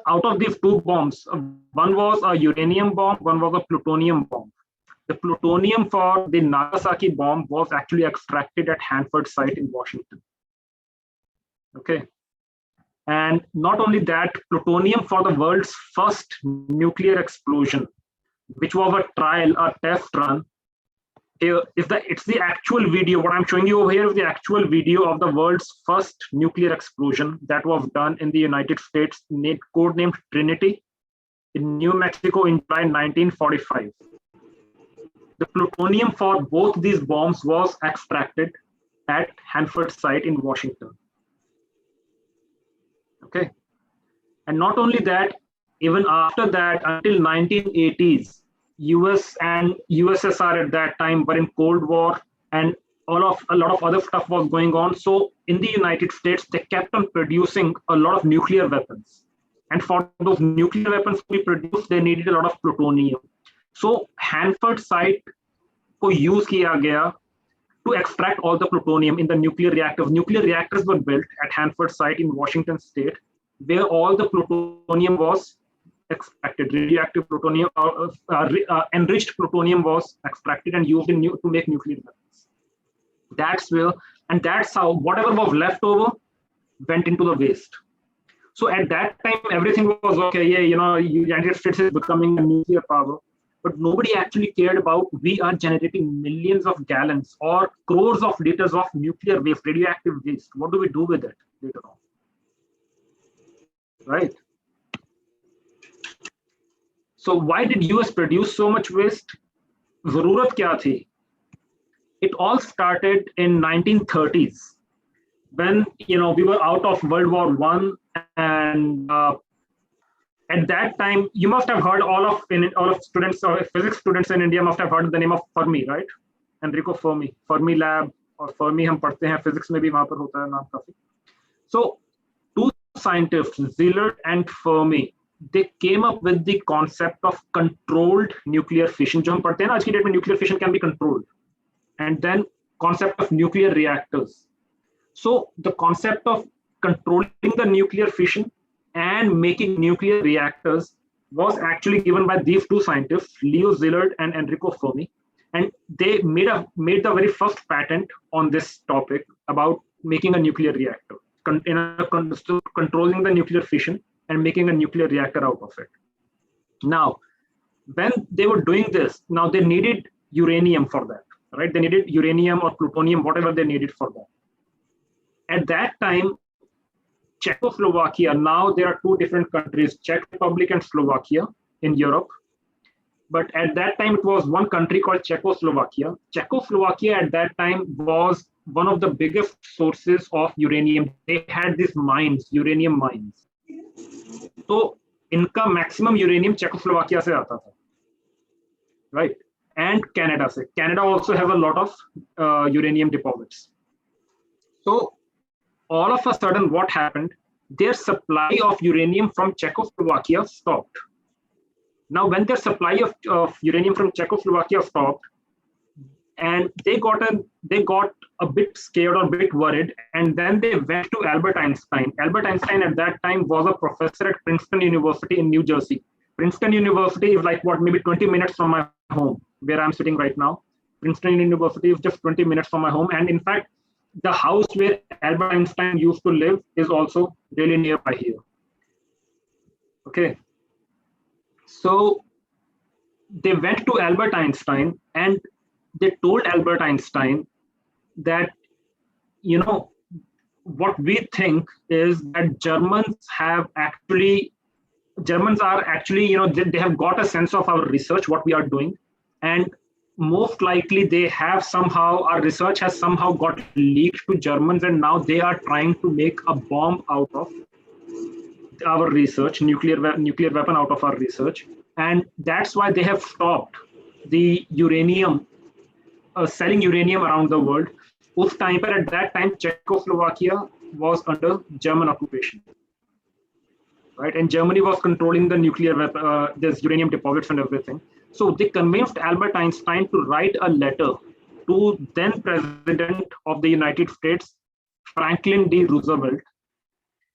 out of these 2 bombs, one was a uranium bomb, one was a plutonium bomb. The plutonium for the Nagasaki bomb was actually extracted at Hanford site in Washington. Okay. And not only that, plutonium for the world's first nuclear explosion, which was a trial, a test run. It's the actual video. What I'm showing you over here is the actual video of the world's first nuclear explosion that was done in the United States, codenamed Trinity, in New Mexico in July 1945. The plutonium for both these bombs was extracted at Hanford site in Washington. Okay, and not only that, even after that, until 1980s, US and USSR at that time were in Cold War, and a lot of other stuff was going on. So in the United States, they kept on producing a lot of nuclear weapons, and for those nuclear weapons to be produced, they needed a lot of plutonium. So Hanford site को use किया गया to extract all the plutonium in the nuclear reactors. Nuclear reactors were built at Hanford site in Washington state, where all the plutonium was extracted. Radioactive plutonium, enriched plutonium was extracted and used to make nuclear weapons. That's where, and that's how whatever was left over went into the waste. So at that time, everything was okay. Yeah, you know, United States is becoming a nuclear power. But nobody actually cared about we are generating millions of gallons or crores of liters of nuclear waste, radioactive waste. What do we do with it later on? Right? So why did US produce so much waste? Zarurat kya thi? It all started in 1930s when, you know, we were out of World War I, and at that time, you must have heard all of students or physics students in India must have heard the name of Fermi, right? Enrico Fermi, Fermi Lab, or Fermi हम पढ़ते हैं physics में भी वहाँ पर होता है नाम काफी. So 2 scientists, Szilard and Fermi, they came up with the concept of controlled nuclear fission. जो हम पढ़ते हैं ना आज की डेट में, nuclear fission can be controlled, and then concept of nuclear reactors. So the concept of controlling the nuclear fission and making nuclear reactors was actually given by these 2 scientists, Leo Szilard and Enrico Fermi, and they made the very first patent on this topic about making a nuclear reactor, controlling the nuclear fission and making a nuclear reactor out of it. Now, when they were doing this, now they needed uranium for that, right? They needed uranium or plutonium, whatever they needed for that. At that time, Czechoslovakia, now there are 2 different countries, Czech Republic and Slovakia in Europe. But at that time, it was one country called Czechoslovakia. Czechoslovakia at that time was one of the biggest sources of uranium. They had these mines, uranium mines. So, इनका maximum uranium Czechoslovakia से आता था, right? and Canada. Canada also has a lot of uranium deposits. So all of a sudden, what happened? Their supply of uranium from Czechoslovakia stopped. Now, when their supply of uranium from Czechoslovakia stopped, and they got a bit scared or a bit worried, and then they went to Albert Einstein. Albert Einstein at that time was a professor at Princeton University in New Jersey. Princeton University is like maybe 20 minutes from my home, where I'm sitting right now. Princeton University is just 20 minutes from my home, and in fact, the house where Albert Einstein used to live is also really nearby here. Okay. So they went to Albert Einstein and they told Albert Einstein that, what we think is that Germans are actually, they have got a sense of our research, what we are doing. And most likely our research has somehow got leaked to Germans, and now they are trying to make a bomb out of our research, nuclear weapon out of our research. And that's why they have stopped the uranium, selling uranium around the world. At that time, Czechoslovakia was under German occupation. Right? And Germany was controlling the nuclear weapon, there's uranium deposits and everything. So they convinced Albert Einstein to write a letter to then President of the United States, Franklin D. Roosevelt.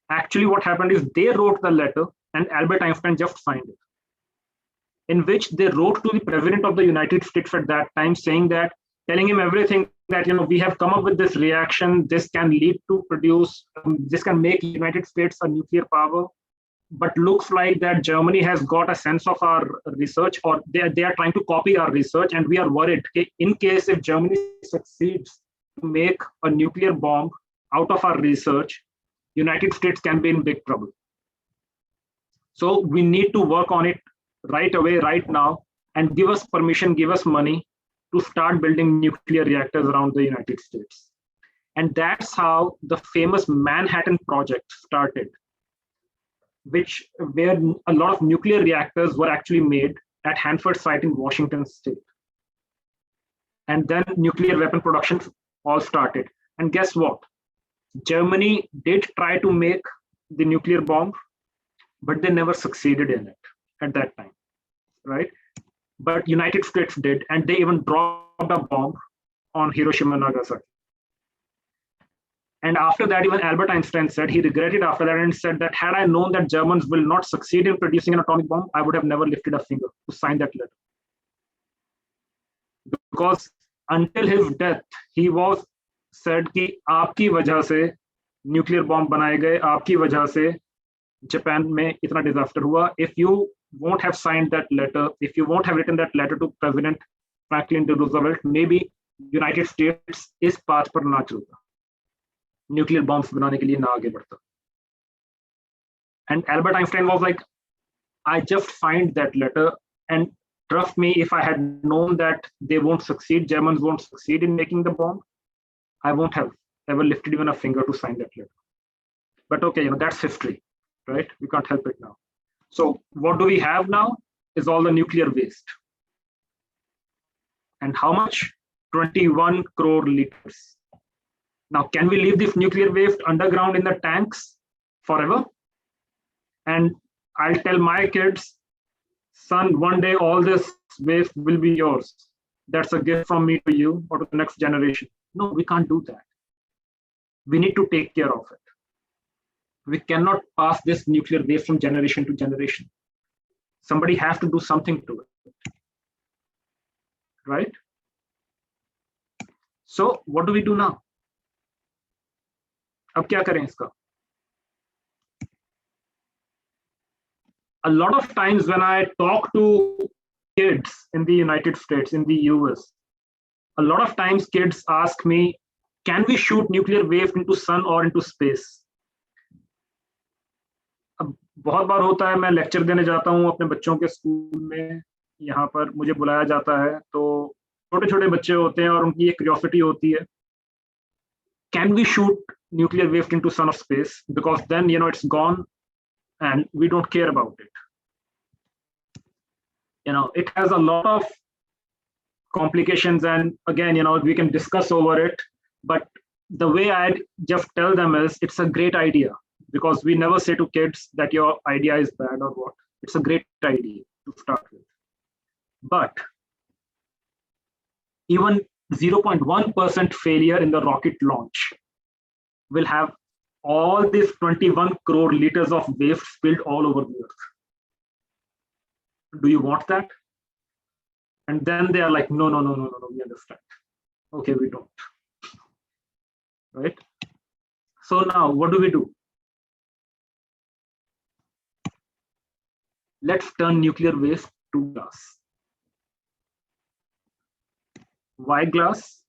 Actually, what happened is they wrote the letter and Albert Einstein just signed it, in which they wrote to the President of the United States at that time, telling him everything that, we have come up with this reaction, this can lead to this can make United States a nuclear power. But looks like that Germany has got a sense of our research, or they are trying to copy our research, and we are worried in case if Germany succeeds to make a nuclear bomb out of our research, United States can be in big trouble. So we need to work on it right away, right now, and give us permission, give us money to start building nuclear reactors around the United States. And that's how the famous Manhattan Project started, where a lot of nuclear reactors were actually made at Hanford site in Washington state. And then nuclear weapon production all started. And guess what? Germany did try to make the nuclear bomb, but they never succeeded in it at that time, right? But United States did, and they even dropped a bomb on Hiroshima and Nagasaki. And after that, even Albert Einstein said, he regretted after that and said that had I known that Germans will not succeed in producing an atomic bomb, I would have never lifted a finger to sign that letter. Because until his death, he was said कि आपकी वजह से nuclear bomb बनाए गए, आपकी वजह से Japan में इतना disaster हुआ. If you won't have signed that letter, if you won't have written that letter to President Franklin D. Roosevelt, maybe United States इस path पर ना चलता, nuclear bombs बनाने के लिए ना आगे बढ़ता. And Albert Einstein was like, I just signed that letter, and trust me, if I had known that they won't succeed, Germans won't succeed in making the bomb, I won't have ever lifted even a finger to sign that letter. But okay, that's history, right? We can't help it now. So what do we have now is all the nuclear waste. And how much? 21 crore liters. Now, can we leave this nuclear waste underground in the tanks forever? And I'll tell my kids, son, one day all this waste will be yours. That's a gift from me to you or to the next generation. No, we can't do that. We need to take care of it. We cannot pass this nuclear waste from generation to generation. Somebody has to do something to it. Right? So what do we do now? अब क्या करें इसका? A lot of times when I talk to kids in the United States, in the US, a lot of times kids ask me, can we shoot nuclear waste into sun or into space? अब बहुत बार होता है, मैं lecture देने जाता हूँ अपने बच्चों के स्कूल में, यहाँ पर मुझे बुलाया जाता है, तो छोटे छोटे बच्चे होते हैं और उनकी एक क्यूरियोसिटी होती है, can we shoot nuclear waste into sun or space? Because then, it's gone and we don't care about it. It has a lot of complications, and again, we can discuss over it. But the way I just tell them is, it's a great idea, because we never say to kids that your idea is bad or what. It's a great idea to start with. But even 0.1% failure in the rocket launch will have all these 21 crore liters of waste spilled all over the earth. Do you want that? And then they are like, no, we understand. Okay, we don't. Right? So now what do we do? Let's turn nuclear waste to glass. Why glass?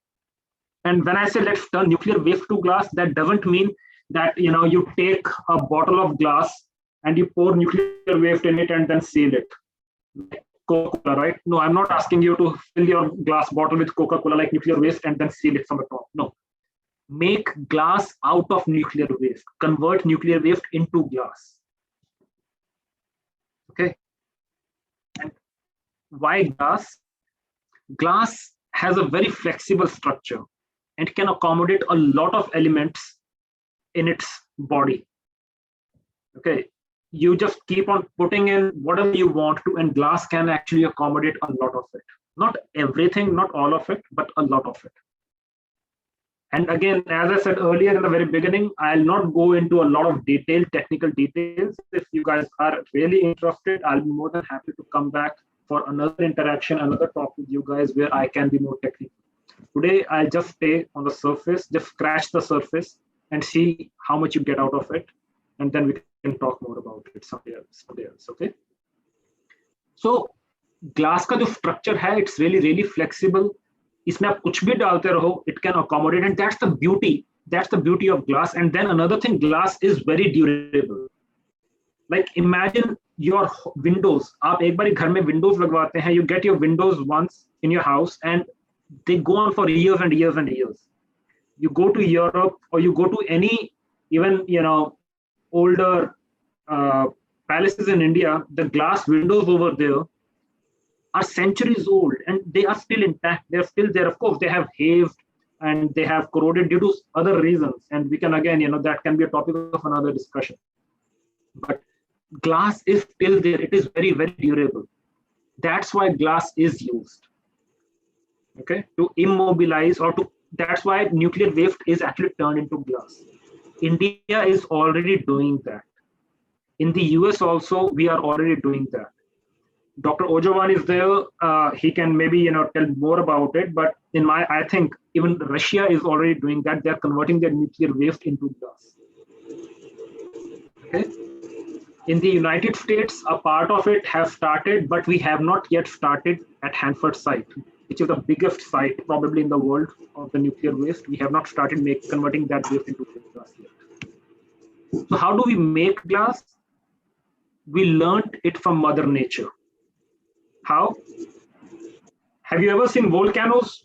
And when I say let's turn nuclear waste to glass, that doesn't mean that you take a bottle of glass and you pour nuclear waste in it and then seal it. Coca-Cola, right? No, I'm not asking you to fill your glass bottle with Coca-Cola like nuclear waste and then seal it from the top. No. Make glass out of nuclear waste. Convert nuclear waste into glass. Okay. And why glass? Glass has a very flexible structure and can accommodate a lot of elements in its body. Okay. You just keep on putting in whatever you want to, and glass can actually accommodate a lot of it. Not everything, not all of it, but a lot of it. And again, as I said earlier in the very beginning, I'll not go into a lot of detailed technical details. If you guys are really interested, I'll be more than happy to come back for another interaction, another talk with you guys where I can be more technical. Today, I'll just stay on the surface, just scratch the surface and see how much you get out of it. And then we can talk more about it someday else, okay? So, glass का जो structure है, it's really flexible. इसमें आप कुछ भी डालते रहो, it can accommodate, and that's the beauty of glass. And then another thing, glass is very durable. Like imagine your windows. आप एक बार घर में windows लगवाते हैं, you get your windows once in your house and they go on for years and years and years. You go to Europe or you go to any even older palaces in India, the glass windows over there are centuries old and they are still intact. They're still there. Of course, they have haved and they have corroded due to other reasons. And we can again, that can be a topic of another discussion. But glass is still there. It is very, very durable. That's why glass is used. Okay, to immobilize or to. That's why nuclear waste is actually turned into glass. India is already doing that. In the US also, we are already doing that. Dr. Ojovan is there. He can maybe tell more about it. But I think even Russia is already doing that. They are converting their nuclear waste into glass. Okay. In the United States, a part of it has started, but we have not yet started at Hanford site, which is the biggest site probably in the world of the nuclear waste. We have not started converting that waste into glass yet. So how do we make glass? We learned it from Mother Nature. How? Have you ever seen volcanoes?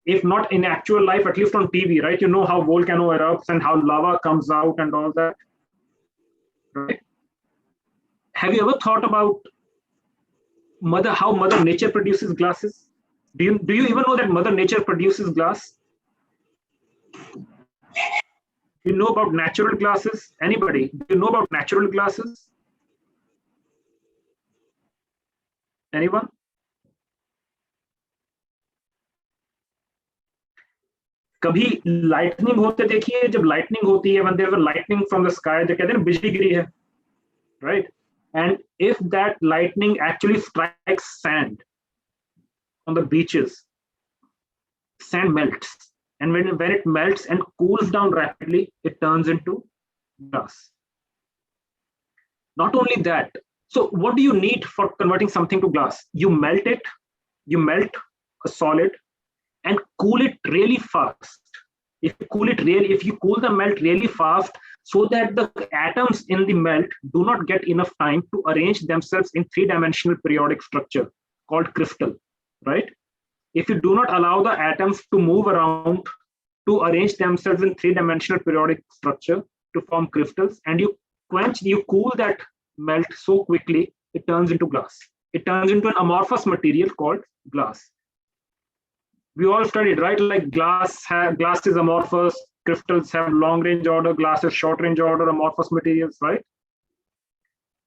If not in actual life, at least on TV, right? You know how volcano erupts and how lava comes out and all that, right? Have you ever thought about how Mother Nature produces glasses? Do you even know that Mother Nature produces glass? Do you know about natural glasses? Anybody? Do you know about natural glasses? Anyone? कभी lightning होते देखिए, जब lightning होती है, when there's a lightning from the sky, जो कहते हैं बिजली गिरी है, right? And if that lightning actually strikes sand on the beaches, sand melts. And when it melts and cools down rapidly, it turns into glass. Not only that, so what do you need for converting something to glass? You melt it, you melt a solid and cool it really fast. If you cool the melt really fast so that the atoms in the melt do not get enough time to arrange themselves in three-dimensional periodic structure called crystal, right? If you do not allow the atoms to move around to arrange themselves in three-dimensional periodic structure to form crystals, and you cool that melt so quickly, it turns into glass. It turns into an amorphous material called glass. We all studied, right? Like glass is amorphous, crystals have long range order, glass is short range order, amorphous materials, right?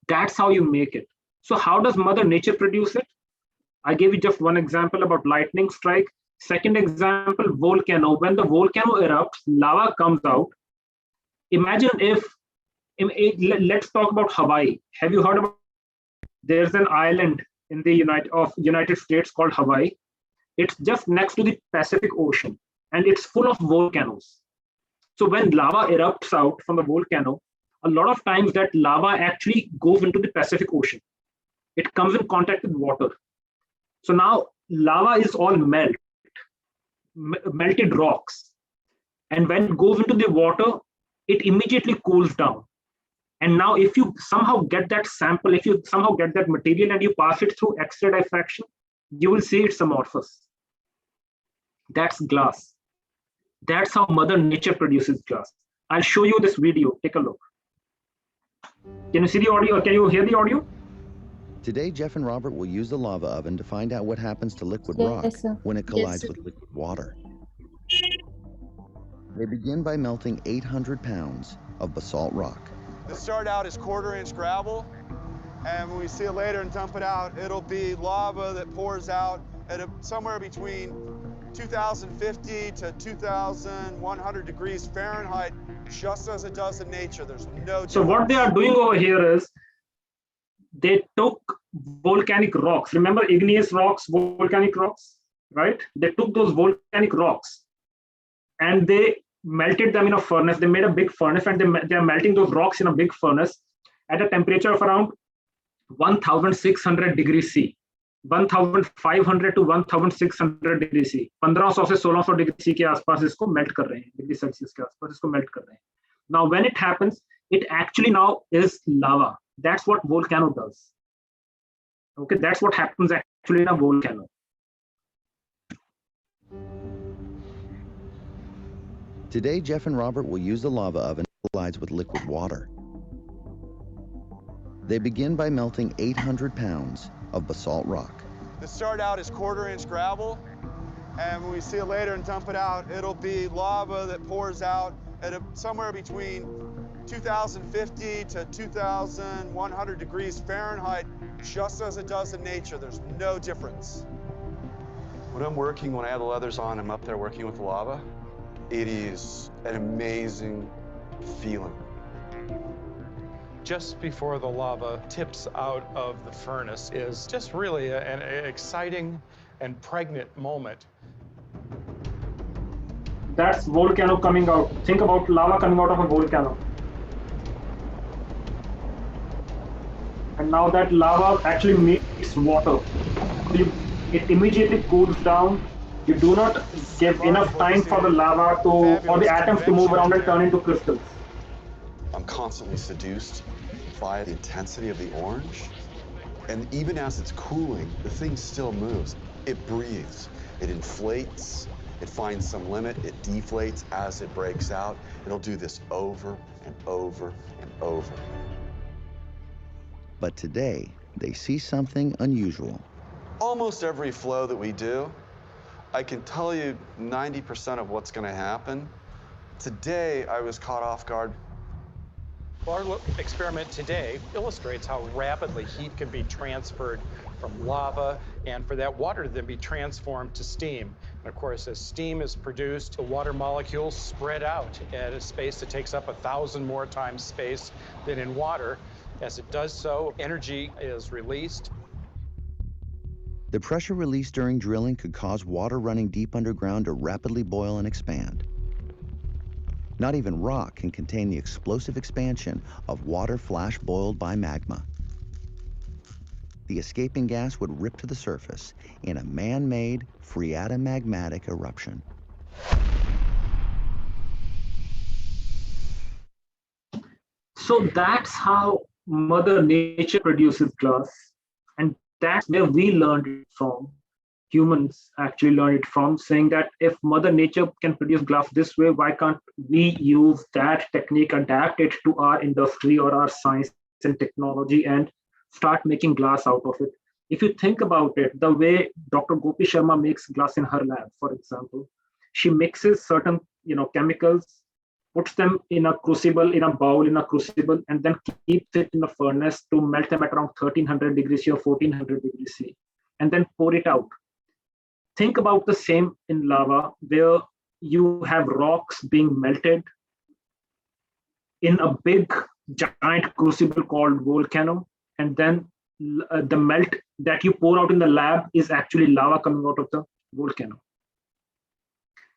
That's how you make it. So how does Mother Nature produce it? I gave you just one example about lightning strike. Second example, volcano. When the volcano erupts, lava comes out. Imagine if, let's talk about Hawaii. Have you heard about, there's an island in the United States called Hawaii. It's just next to the Pacific Ocean and it's full of volcanoes. So when lava erupts out from the volcano, a lot of times that lava actually goes into the Pacific Ocean. It comes in contact with water. So now lava is all melted rocks. And when it goes into the water, it immediately cools down. And now if you somehow get that sample, if you somehow get that material and you pass it through X-ray diffraction, you will see it's amorphous. That's glass. That's how Mother Nature produces glass. I'll show you this video. Take a look. Can you see the audio? Or can you hear the audio? Today, Jeff and Robert will use the lava oven to find out what happens to liquid rock when it collides with liquid water. They begin by melting 800 pounds of basalt rock. This start out as quarter-inch gravel, and when we see it later and dump it out, it'll be lava that pours out at somewhere between 2050 to 2100 degrees Fahrenheit, just as it does in nature. There's no difference. So what they are doing over here is they took volcanic rocks. Remember igneous rocks, volcanic rocks, right? They took those volcanic rocks and they melted them in a furnace. They made a big furnace and they are melting those rocks in a big furnace at a temperature of around 1600 degrees C. 1500 to 1600 degree C, 1500 से 1600 degree C के आसपास इसको melt कर रहे हैं, degree Celsius के आसपास इसको मेल्ट कर रहे हैं. Now when it happens, it actually now is lava. That's what volcano does. Okay, that's what happens actually in a volcano. Today, Jeff and Robert will use the lava oven that collides with liquid water. They begin by melting 800 pounds of basalt rock. This start out as quarter-inch gravel, and when we see it later and dump it out, it'll be lava that pours out at somewhere between 2050 to 2100 degrees Fahrenheit, just as it does in nature. There's no difference. When I'm working, when I have the leathers on, I'm up there working with the lava. It is an amazing feeling. Just before the lava tips out of the furnace is just really an exciting and pregnant moment. That's volcano coming out. Think about lava coming out of a volcano. And now that lava actually meets water. It immediately cools down. You do not give enough time for the lava or the atoms to move around and turn into crystals. I'm constantly seduced by the intensity of the orange. And even as it's cooling, the thing still moves. It breathes, it inflates, it finds some limit, it deflates as it breaks out. It'll do this over and over and over. But today, they see something unusual. Almost every flow that we do, I can tell you 90% of what's going to happen. Today, I was caught off guard. Our experiment today illustrates how rapidly heat can be transferred from lava and for that water to then be transformed to steam. And of course, as steam is produced, the water molecules spread out at a space that takes up 1,000 more times space than in water. As it does so, energy is released. The pressure released during drilling could cause water running deep underground to rapidly boil and expand. Not even rock can contain the explosive expansion of water flash boiled by magma. The escaping gas would rip to the surface in a man-made phreatomagmatic eruption. So that's how Mother Nature produces glass. And that's where we learned it from. Humans actually learn it from, saying that if Mother Nature can produce glass this way, why can't we use that technique, adapt it to our industry or our science and technology and start making glass out of it? If you think about it, the way Dr. Gopi Sharma makes glass in her lab, for example, she mixes certain chemicals, puts them in a crucible, in a bowl, in a crucible, and then keeps it in the furnace to melt them at around 1300 degrees C or 1400 degrees C, and then pour it out. Think about the same in lava, where you have rocks being melted in a big giant crucible called volcano, and then the melt that you pour out in the lab is actually lava coming out of the volcano.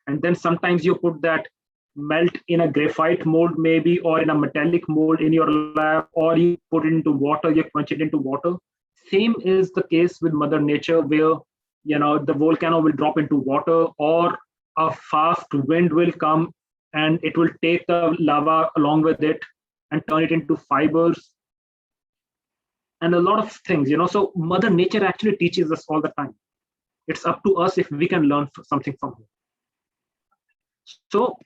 And then sometimes you put that melt in a graphite mold maybe, or in a metallic mold in your lab, or you put it into water, you quench it into water. Same is the case with Mother Nature, where the volcano will drop into water, or a fast wind will come and it will take the lava along with it and turn it into fibers and a lot of things. So Mother Nature actually teaches us all the time. It's up to us if we can learn something from her. So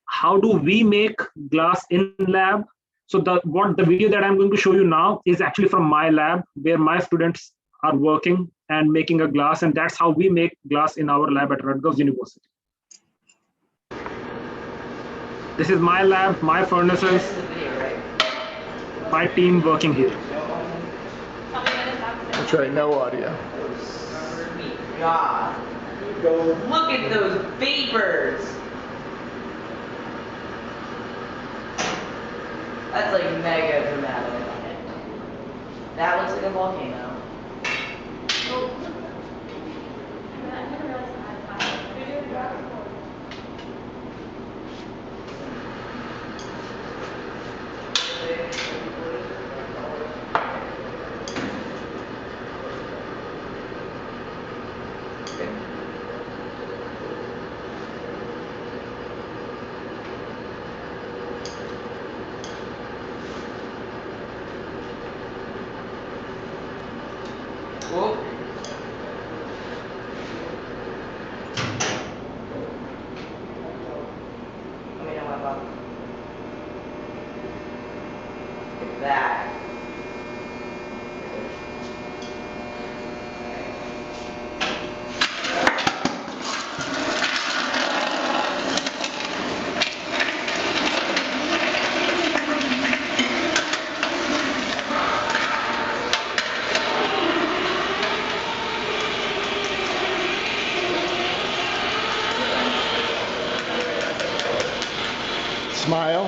how do we make glass in lab? So the video that I'm going to show you now is actually from my lab, where my students are working and making a glass, and that's how we make glass in our lab at Rutgers University. This is my lab, my furnaces, my team working here. That's right, no audio. God, look at those vapors. That's like mega dramatic. That looks like a volcano. Whoa. Let me know what about that. Smile.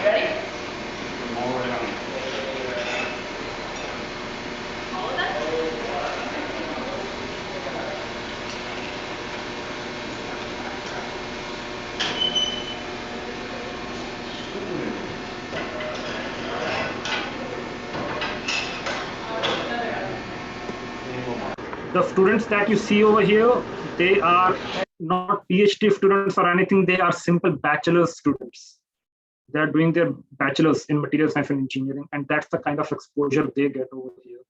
Ready? The students that you see over here, they are not PhD students or anything, they are simple bachelor's students. They are doing their bachelor's in material science and engineering, and that's the kind of exposure they get over here.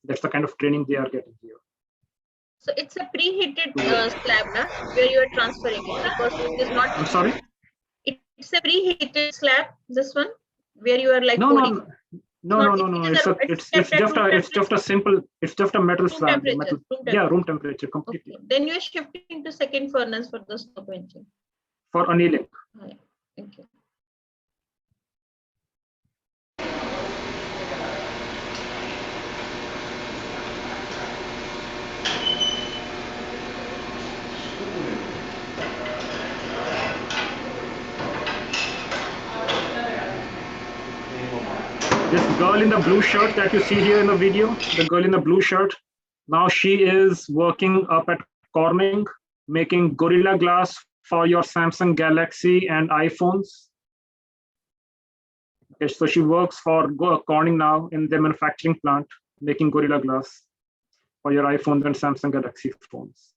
That's the kind of training they are getting here. So it's a preheated slab, na, where you are transferring it, because it is not. I'm sorry? It's a preheated slab, this one, where you are like No, pouring. no. It's just a simple, it's just a metal slab. Room temperature completely. Okay. Then you are shifting to second furnace for the slow quenching. For annealing. Right. Thank you. This girl in the blue shirt that you see here in the video, the girl in the blue shirt, now she is working up at Corning, making Gorilla Glass for your Samsung Galaxy and iPhones. Okay, so she works for Corning now in the manufacturing plant, making Gorilla Glass for your iPhones and Samsung Galaxy phones.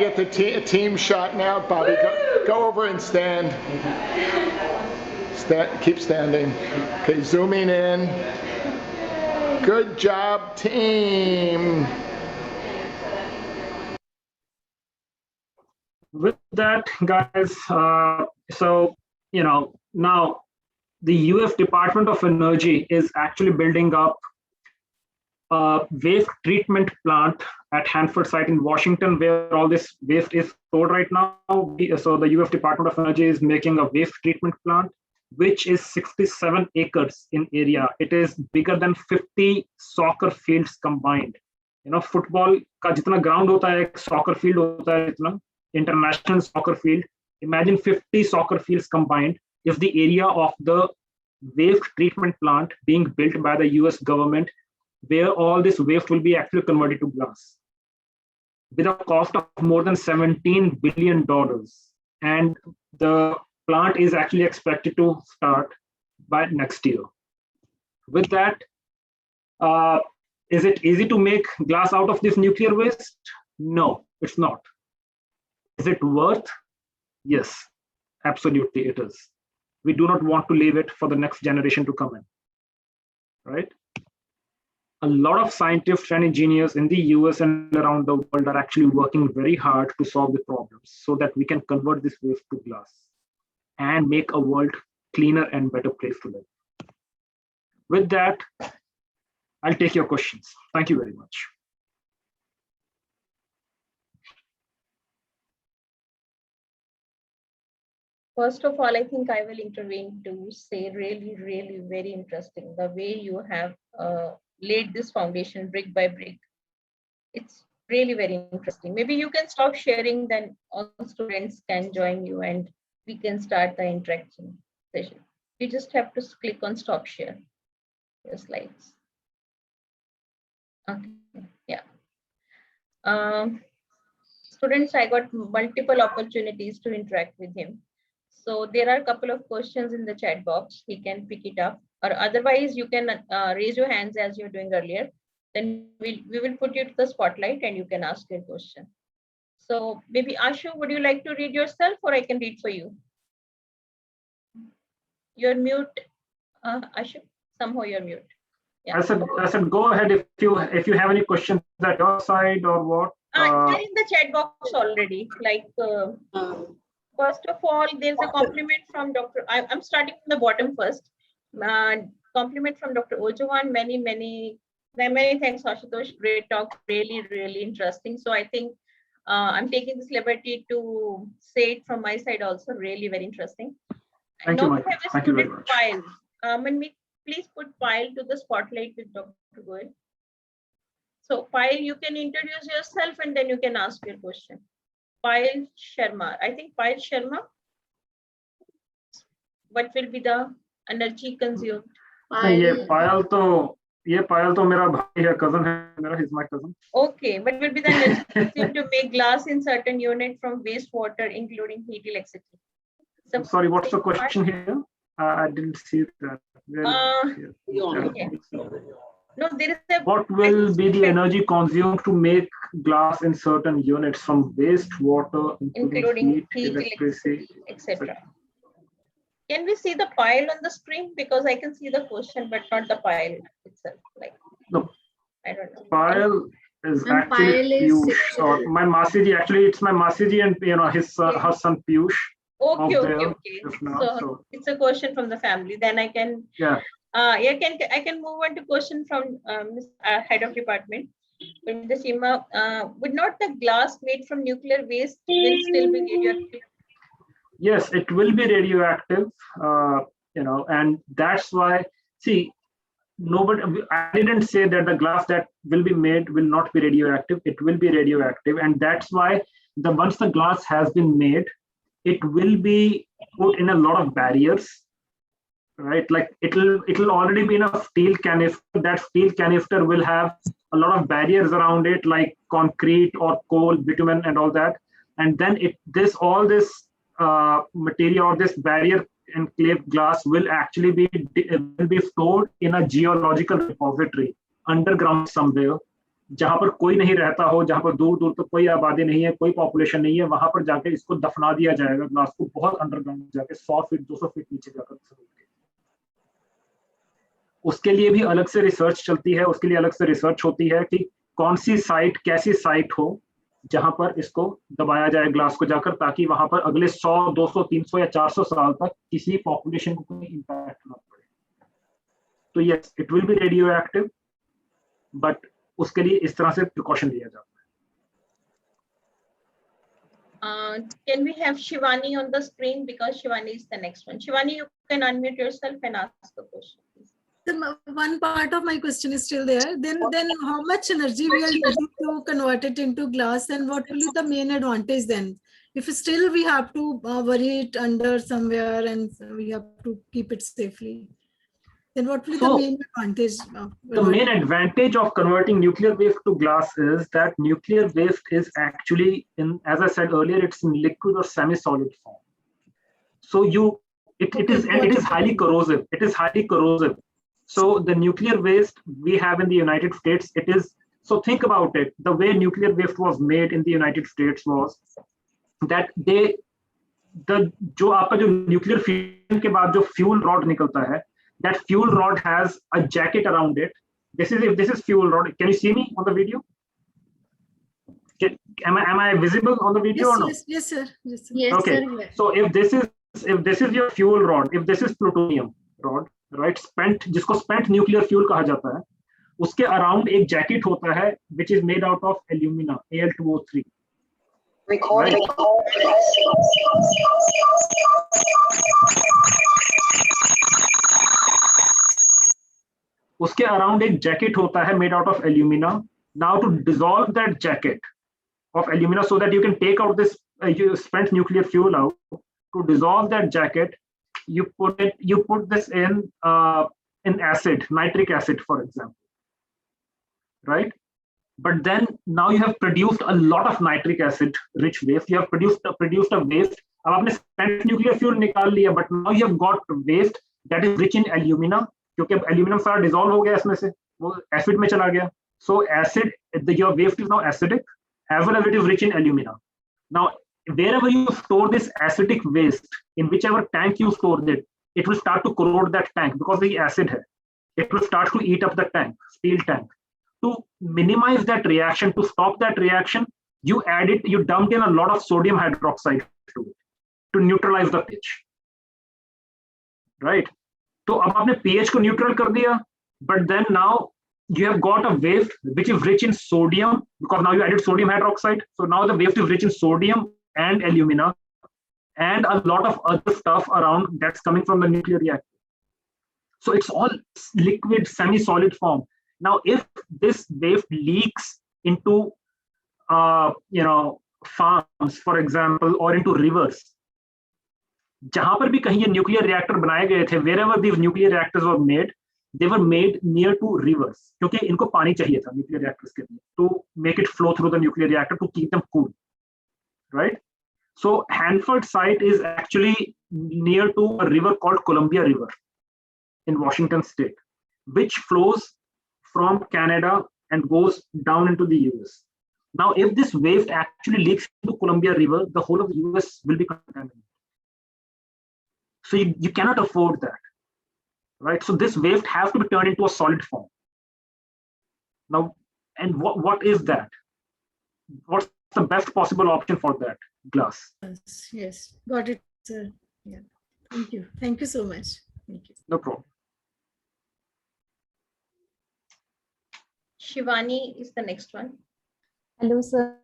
get the team shot now. Bobby, go over and stand. Keep standing. Okay, zooming in. Good job, team. With that, guys, so, now the US Department of Energy is actually building up a waste treatment plant at Hanford site in Washington, where all this waste is stored right now. So the US Department of Energy is making a waste treatment plant, which is 67 acres in area. It is bigger than 50 soccer fields combined. Football का जितना ground होता है, एक soccer field होता है, जितना international soccer field. Imagine 50 soccer fields combined is the area of the waste treatment plant being built by the US government, where all this waste will be actually converted to glass with a cost of more than $17 billion. And the plant is actually expected to start by next year. With that, is it easy to make glass out of this nuclear waste? No, it's not. Is it worth? Yes, absolutely it is. We do not want to leave it for the next generation to come in, right? A lot of scientists and engineers in the US and around the world are actually working very hard to solve the problems so that we can convert this waste to glass and make a world cleaner and better place to live. With that, I'll take your questions. Thank you very much. First of all, I think I will intervene to say really, really very interesting. The way you have laid this foundation brick by brick. It's really very interesting. Maybe you can stop sharing, then all students can join you and we can start the interaction session. You just have to click on stop share your slides. Okay, yeah. Students, I got multiple opportunities to interact with him. So there are a couple of questions in the chat box. He can pick it up, or otherwise you can raise your hands as you're doing earlier. Then we will put you to the spotlight and you can ask your question. So maybe Ashu, would you like to read yourself, or I can read for you? You're mute, Ashu. Somehow you're mute. Yeah. I said go ahead if you have any questions at your side or what. They're in the chat box already. Like first of all, there's a compliment from Dr. I'm starting from the bottom first. Compliment from Dr. Ojawan. Many thanks, Ashutosh. Great talk. Really, really interesting. So I think I'm taking this liberty to say it from my side also. Really very interesting. Thank you, Mike. Thank you very much. Manmeet, please put Payal to the spotlight with Dr. Goel. So Payal, you can introduce yourself and then you can ask your question. Payal Sharma. I think Payal Sharma. What will be the energy consumed? ये पायल तो मेरा भाई है, cousin है मेरा, he's my cousin. Okay, what will be the energy consumed to make glass in certain unit from wastewater, including heat, electricity? I'm sorry, what's the question here? I didn't see that. Okay. No, there is a. What will be the energy consumed to make glass in certain units from wastewater, including heat, electricity, etc. Can we see the pile on the screen? Because I can see the question, but not the pile itself. Like, no, I don't know. Pile is actually Piyush, or my Masiji. Actually, it's my Masiji and his her son Piyush. Okay. So it's a question from the family. Then I can. Yeah. I can move on to question from head of department. Would not the glass made from nuclear waste will still be radioactive? Yes, it will be radioactive, and that's why, see, I didn't say that the glass that will be made will not be radioactive. It will be radioactive, and that's why once the glass has been made, it will be put in a lot of barriers, right? Like it'll already be in a steel canister. That steel canister will have a lot of barriers around it, like concrete or coal, bitumen, and all that. And then all this material or this barrier enclave glass will actually be stored in a geological repository underground somewhere, जहां पर कोई नहीं रहता हो, जहां पर दूर दूर तक कोई आबादी नहीं है, कोई पॉपुलेशन नहीं है, वहां पर जाके इसको दफना दिया जाएगा ग्लास को, बहुत अंडरग्राउंड जाके 100 फीट 200 फीट नीचे जाकर। उसके लिए भी अलग से रिसर्च चलती है, उसके लिए अलग से रिसर्च होती है कि कौन सी साइट, कैसी साइट हो जहां पर इसको दबाया जाए ग्लास को जाकर, ताकि वहां पर अगले 100 200 300 या 400 साल तक किसी पॉपुलेशन को कोई इंपैक्ट ना पड़े। तो yes, it will be radio active, but उसके लिए इस तरह से प्रिकॉशन लिया जाता है। Can we have Shivani on the screen, because Shivani is the next one. Shivani, you can unmute yourself and ask the question, please. One part of my question is still there. Then how much energy we are using to convert it into glass, and what will be the main advantage then? If still we have to bury it under somewhere and we have to keep it safely, then what will be the main advantage? The main advantage of converting nuclear waste to glass is that nuclear waste is actually as I said earlier, it's in liquid or semi-solid form. So it is highly corrosive. It is highly corrosive. So the nuclear waste we have in the United States, so think about it. The way nuclear waste was made in the United States was that जो आपका जो nuclear fission के बाद जो fuel rod निकलता है, that fuel rod has a jacket around it. This is fuel rod. Can you see me on the video? Am I visible on the video or no? Yes, sir. Yes, sir. Yes, Okay. sir. So if this is your fuel rod, if this is plutonium rod, right? जिसको spent nuclear fuel कहा जाता है, उसके around एक jacket होता है which is made out of alumina, Al2O3. Recording. उसके around एक जैकेट होता है made out of alumina. Now to dissolve that jacket of alumina so that you can take out this spent nuclear fuel out, to dissolve that jacket, you put this in acid, nitric acid for example, right? But then now you have produced a lot of nitric acid rich waste. You have produced a waste. अब आपने spent nuclear fuel निकाल लिया, but now you have got waste that is rich in alumina, क्योंकि aluminium सारा dissolve हो गया इसमें से, वो एसिड में चला गया. So acid, your waste is now acidic as well as it is rich in alumina. Now wherever you store this acidic waste, in whichever tank you store it, it will start to corrode that tank because the acid hai. It will start to eat up the tank, steel tank. To minimize that reaction, to stop that reaction, you dumped in a lot of sodium hydroxide to it to neutralize the pH. Right? So अब आपने pH को neutral कर दिया, but then now you have got a waste which is rich in sodium because now you added sodium hydroxide. So now the waste is rich in sodium and alumina and a lot of other stuff around that's coming from the nuclear reactor. So it's all liquid, semi-solid form. Now, if this waste leaks into, farms, for example, or into rivers, जहां पर भी कहीं ये nuclear reactor बनाए गए थे, wherever these nuclear reactors were made, they were made near to rivers, क्योंकि इनको पानी चाहिए था nuclear reactors के लिए, to make it flow through the nuclear reactor to keep them cool, right? So Hanford site is actually near to a river called Columbia River in Washington State, which flows from Canada and goes down into the US. Now, if this waste actually leaks into Columbia River, the whole of the US will be contaminated. So you cannot afford that, right? So this waste has to be turned into a solid form. Now, and what is that? What's the best possible option for that? Glass. Yes, got it, sir. Yeah, thank you so much. Thank you. No problem. Shivani is the next one. Hello, sir.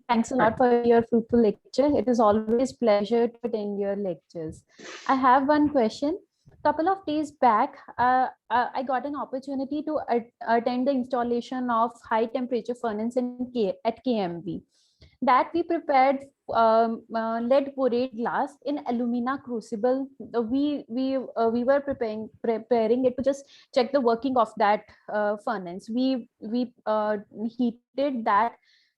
Thanks a lot for your fruitful lecture. It is always pleasure to attend your lectures. I have one question. Couple of days back, I got an opportunity to attend the installation of high temperature furnace at KMB. That we prepared lead borate glass in alumina crucible. We were preparing it to just check the working of that furnace. We heated that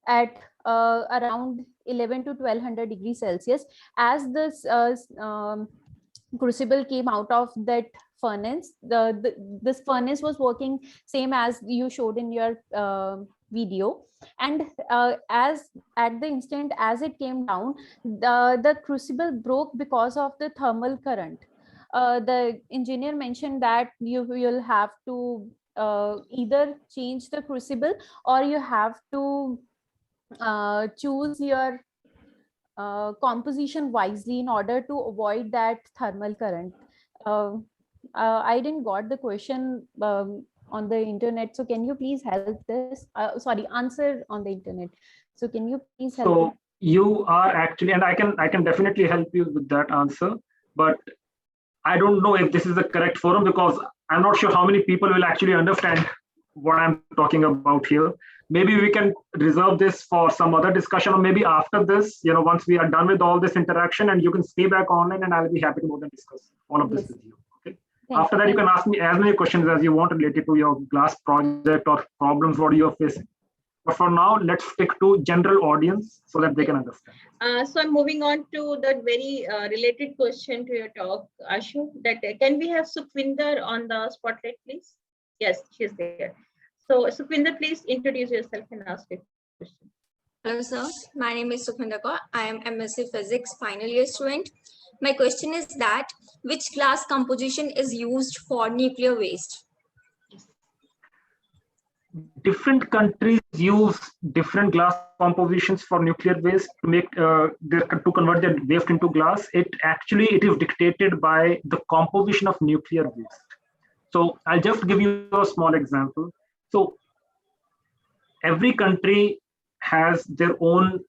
at around 11 to 1200 degrees Celsius. As this crucible came out of that furnace. This furnace was working same as you showed in your video, and as at the instant as it came down, the crucible broke because of the thermal current. The engineer mentioned that you will have to either change the crucible, or you have to choose your composition wisely in order to avoid that thermal current. I didn't got the question on the internet, so can you please help this? Sorry, answer on the internet. So can you please help? So you are actually, and I can definitely help you with that answer, but I don't know if this is the correct forum, because I'm not sure how many people will actually understand what I'm talking about here. Maybe we can reserve this for some other discussion, or maybe after this, once we are done with all this interaction, and you can stay back online, and I'll be happy to more than discuss all of this with you. Okay. After that, you can ask me as many questions as you want related to your glass project or problems what you're facing. But for now, let's stick to general audience so that they can understand. So I'm moving on to that very related question to your talk, Ashu, that can we have Sukhvinder on the spotlight, please? Yes, she's there. So Sukhvinder, please introduce yourself and ask your question. Hello, sir. My name is Sukhvinder Kaur. I am MSc Physics final year student. My question is that which glass composition is used for nuclear waste? Different countries use different glass compositions for nuclear waste to make to convert their waste into glass. It is dictated by the composition of nuclear waste. So I'll just give you a small example. So every country has their own.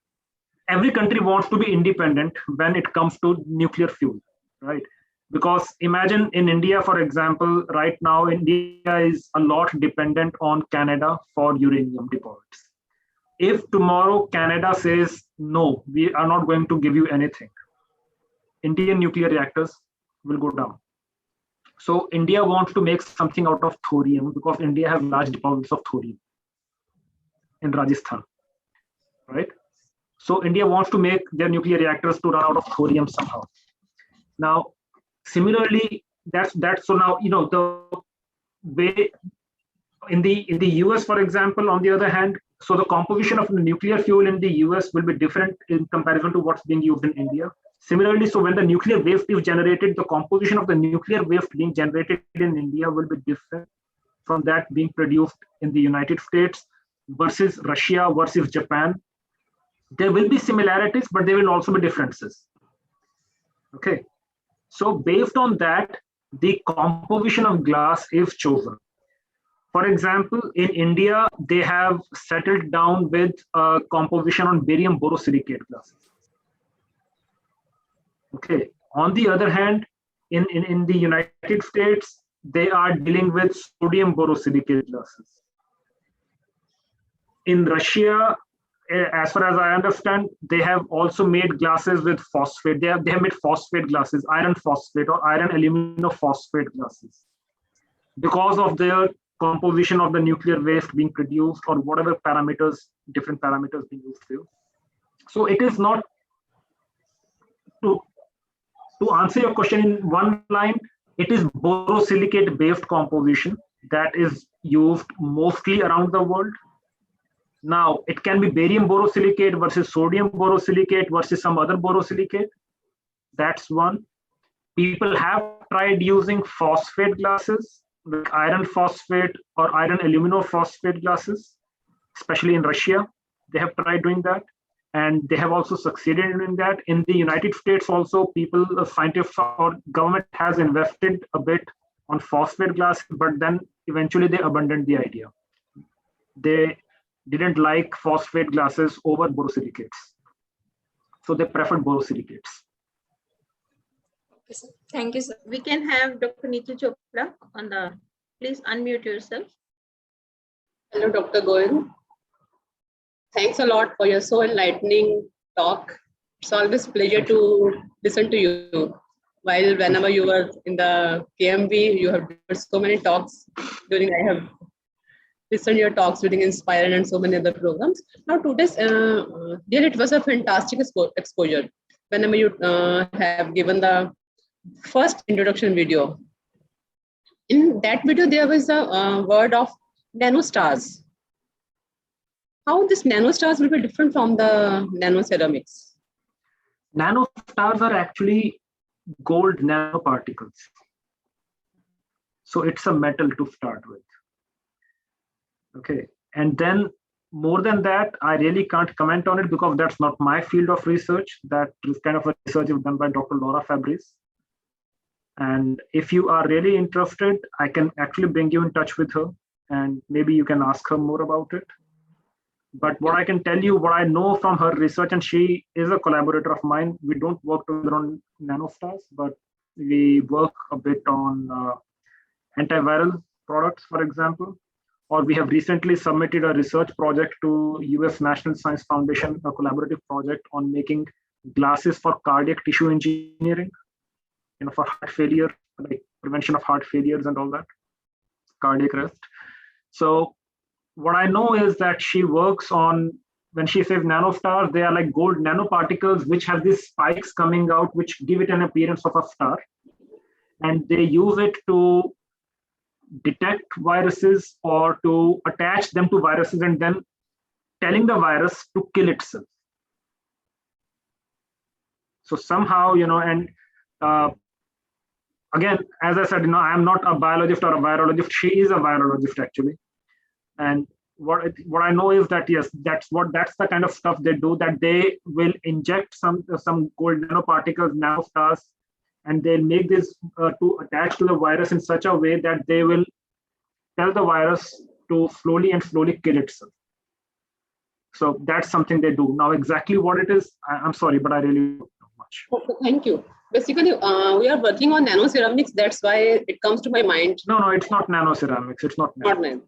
Every country wants to be independent when it comes to nuclear fuel, right? Because imagine in India, for example, right now, India is a lot dependent on Canada for uranium deposits. If tomorrow Canada says, no, we are not going to give you anything, Indian nuclear reactors will go down. So India wants to make something out of thorium, because India has large deposits of thorium in Rajasthan, right? So India wants to make their nuclear reactors to run out of thorium somehow. Now, similarly, that's so now the way in the US, for example, on the other hand, so the composition of the nuclear fuel in the US will be different in comparison to what's being used in India. Similarly, so when the nuclear waste is generated, the composition of the nuclear waste being generated in India will be different from that being produced in the United States versus Russia versus Japan. There will be similarities, but there will also be differences. Okay. So based on that, the composition of glass is chosen. For example, in India, they have settled down with a composition on barium borosilicate glasses. Okay. On the other hand, in the United States, they are dealing with sodium borosilicate glasses. In Russia, as far as I understand, they have also made glasses with phosphate. They have made phosphate glasses, iron phosphate or iron aluminophosphate glasses, because of their composition of the nuclear waste being produced or whatever parameters, different parameters being used here. So it is not, to answer your question in one line, it is borosilicate based composition that is used mostly around the world. Now, it can be barium borosilicate versus sodium borosilicate versus some other borosilicate. That's one. People have tried using phosphate glasses, like iron phosphate or iron aluminophosphate glasses, especially in Russia. They have tried doing that, and they have also succeeded in doing that. In the United States also, scientists or government has invested a bit on phosphate glasses, but then eventually they abandoned the idea. They didn't like phosphate glasses over borosilicates. So they preferred borosilicates. Okay, sir. Thank you, sir. We can have Dr. Neetu Chopra on the, please unmute yourself. Hello, Dr. Goel. Thanks a lot for your so enlightening talk. It's always a pleasure to listen to you. While whenever you were in the KMB, you have done so many talks I have listened to your talks during Inspire and so many other programs. Now today's, it was a fantastic exposure. Whenever you have given the first introduction video, in that video, there was a word of nanostars. How this nanostars will be different from the nanoceramics? Nanostars are actually gold nanoparticles. So it's a metal to start with. Okay, and then more than that, I really can't comment on it because that's not my field of research. That is kind of a research done by Dr. Laura Fabris. And if you are really interested, I can actually bring you in touch with her and maybe you can ask her more about it. But what I can tell you, what I know from her research, and she is a collaborator of mine, we don't work together on nanostars, but we work a bit on antiviral products, for example. Or we have recently submitted a research project to US National Science Foundation, a collaborative project on making glasses for cardiac tissue engineering, for heart failure, like prevention of heart failures and all that, cardiac arrest. So what I know is that she works on, when she says nanostars, they are like gold nanoparticles which have these spikes coming out which give it an appearance of a star. And they use it to detect viruses or to attach them to viruses and then telling the virus to kill itself. So somehow, and again, as I said, I am not a biologist or a virologist. She is a virologist actually. And what I know is that, yes, that's the kind of stuff they do, that they will inject some gold nanoparticles, nanostars, and they'll make this to attach to the virus in such a way that they will tell the virus to slowly kill itself. So that's something they do. Now, exactly what it is, I'm sorry, but I really don't know much. Okay, thank you. Basically, we are working on nanoceramics. That's why it comes to my mind. No, it's not nanoceramics. It's not nanoceramics.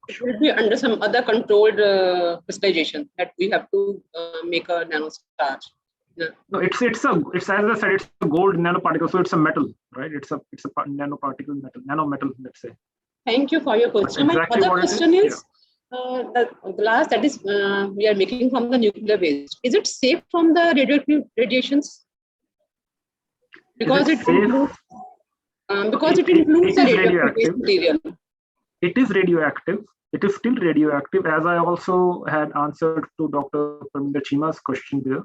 It will be under some other controlled crystallization that we have to make a nanostar. Yeah. No, it's as I said, it's a gold nanoparticle, so it's a metal, right? It's a nanoparticle metal, nanometal, let's say. Thank you for your question. Exactly. My other question is the glass that is we are making from the nuclear waste. Is it safe from the radioactive radiations? Because it includes the radioactive waste material. It is radioactive. It is still radioactive, as I also had answered to Dr. Parminder Chima's question there,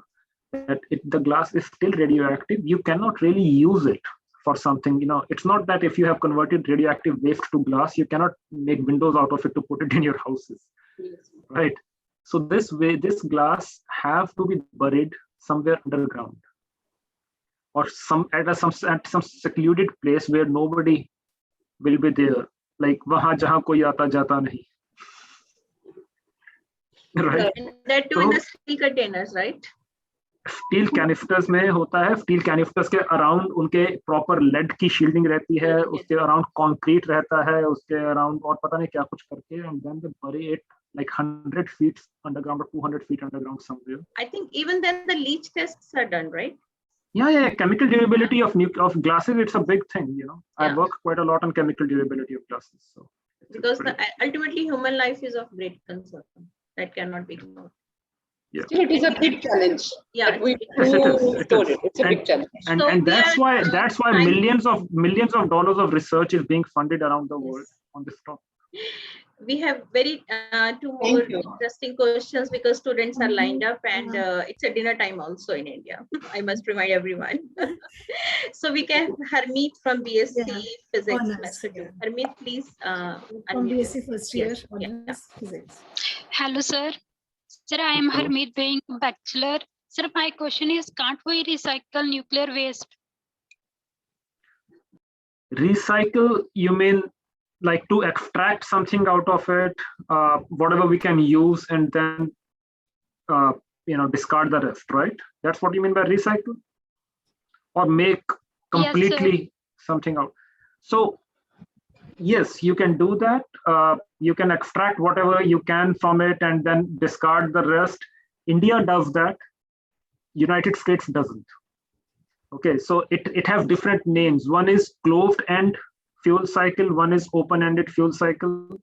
that the glass is still radioactive. You cannot really use it for something. It's not that if you have converted radioactive waste to glass, you cannot make windows out of it to put it in your houses, right? So this glass have to be buried somewhere underground, or at some secluded place where nobody will be there, like wahan jahan koi aata jata nahi. Right. And that too in the steel containers, right? Steel canisters में होता है. Steel canisters के around उनके proper lead की shielding रहती है, उसके around concrete रहता है, उसके अराउंड और पता नहीं क्या कुछ करके, and then they bury it like 100 feet underground or 200 feet underground somewhere. I think even then the leach tests are done, right? Yeah. Chemical durability of glasses, it's a big thing. I work quite a lot on chemical durability of glasses. So because ultimately human life is of great concern. That cannot be ignored. Yeah. Still, it is a big challenge. Yeah, it's a big challenge. And that's why millions of dollars of research is being funded around the world on this topic. We have very two more interesting questions because students are lined up, and it's a dinner time also in India. I must remind everyone. So we can Harmeet from BSc Physics. Harmeet, please. From BSc first year Physics. Hello, sir. Sir, I am Harmeet, being bachelor. Sir, my question is, can't we recycle nuclear waste? Recycle, you mean like to extract something out of it, whatever we can use, and then discard the rest, right? That's what you mean by recycle? Or make completely something out. So yes, you can do that. You can extract whatever you can from it and then discard the rest. India does that. United States doesn't. Okay, so it has different names. One is closed-end fuel cycle. One is open-ended fuel cycle.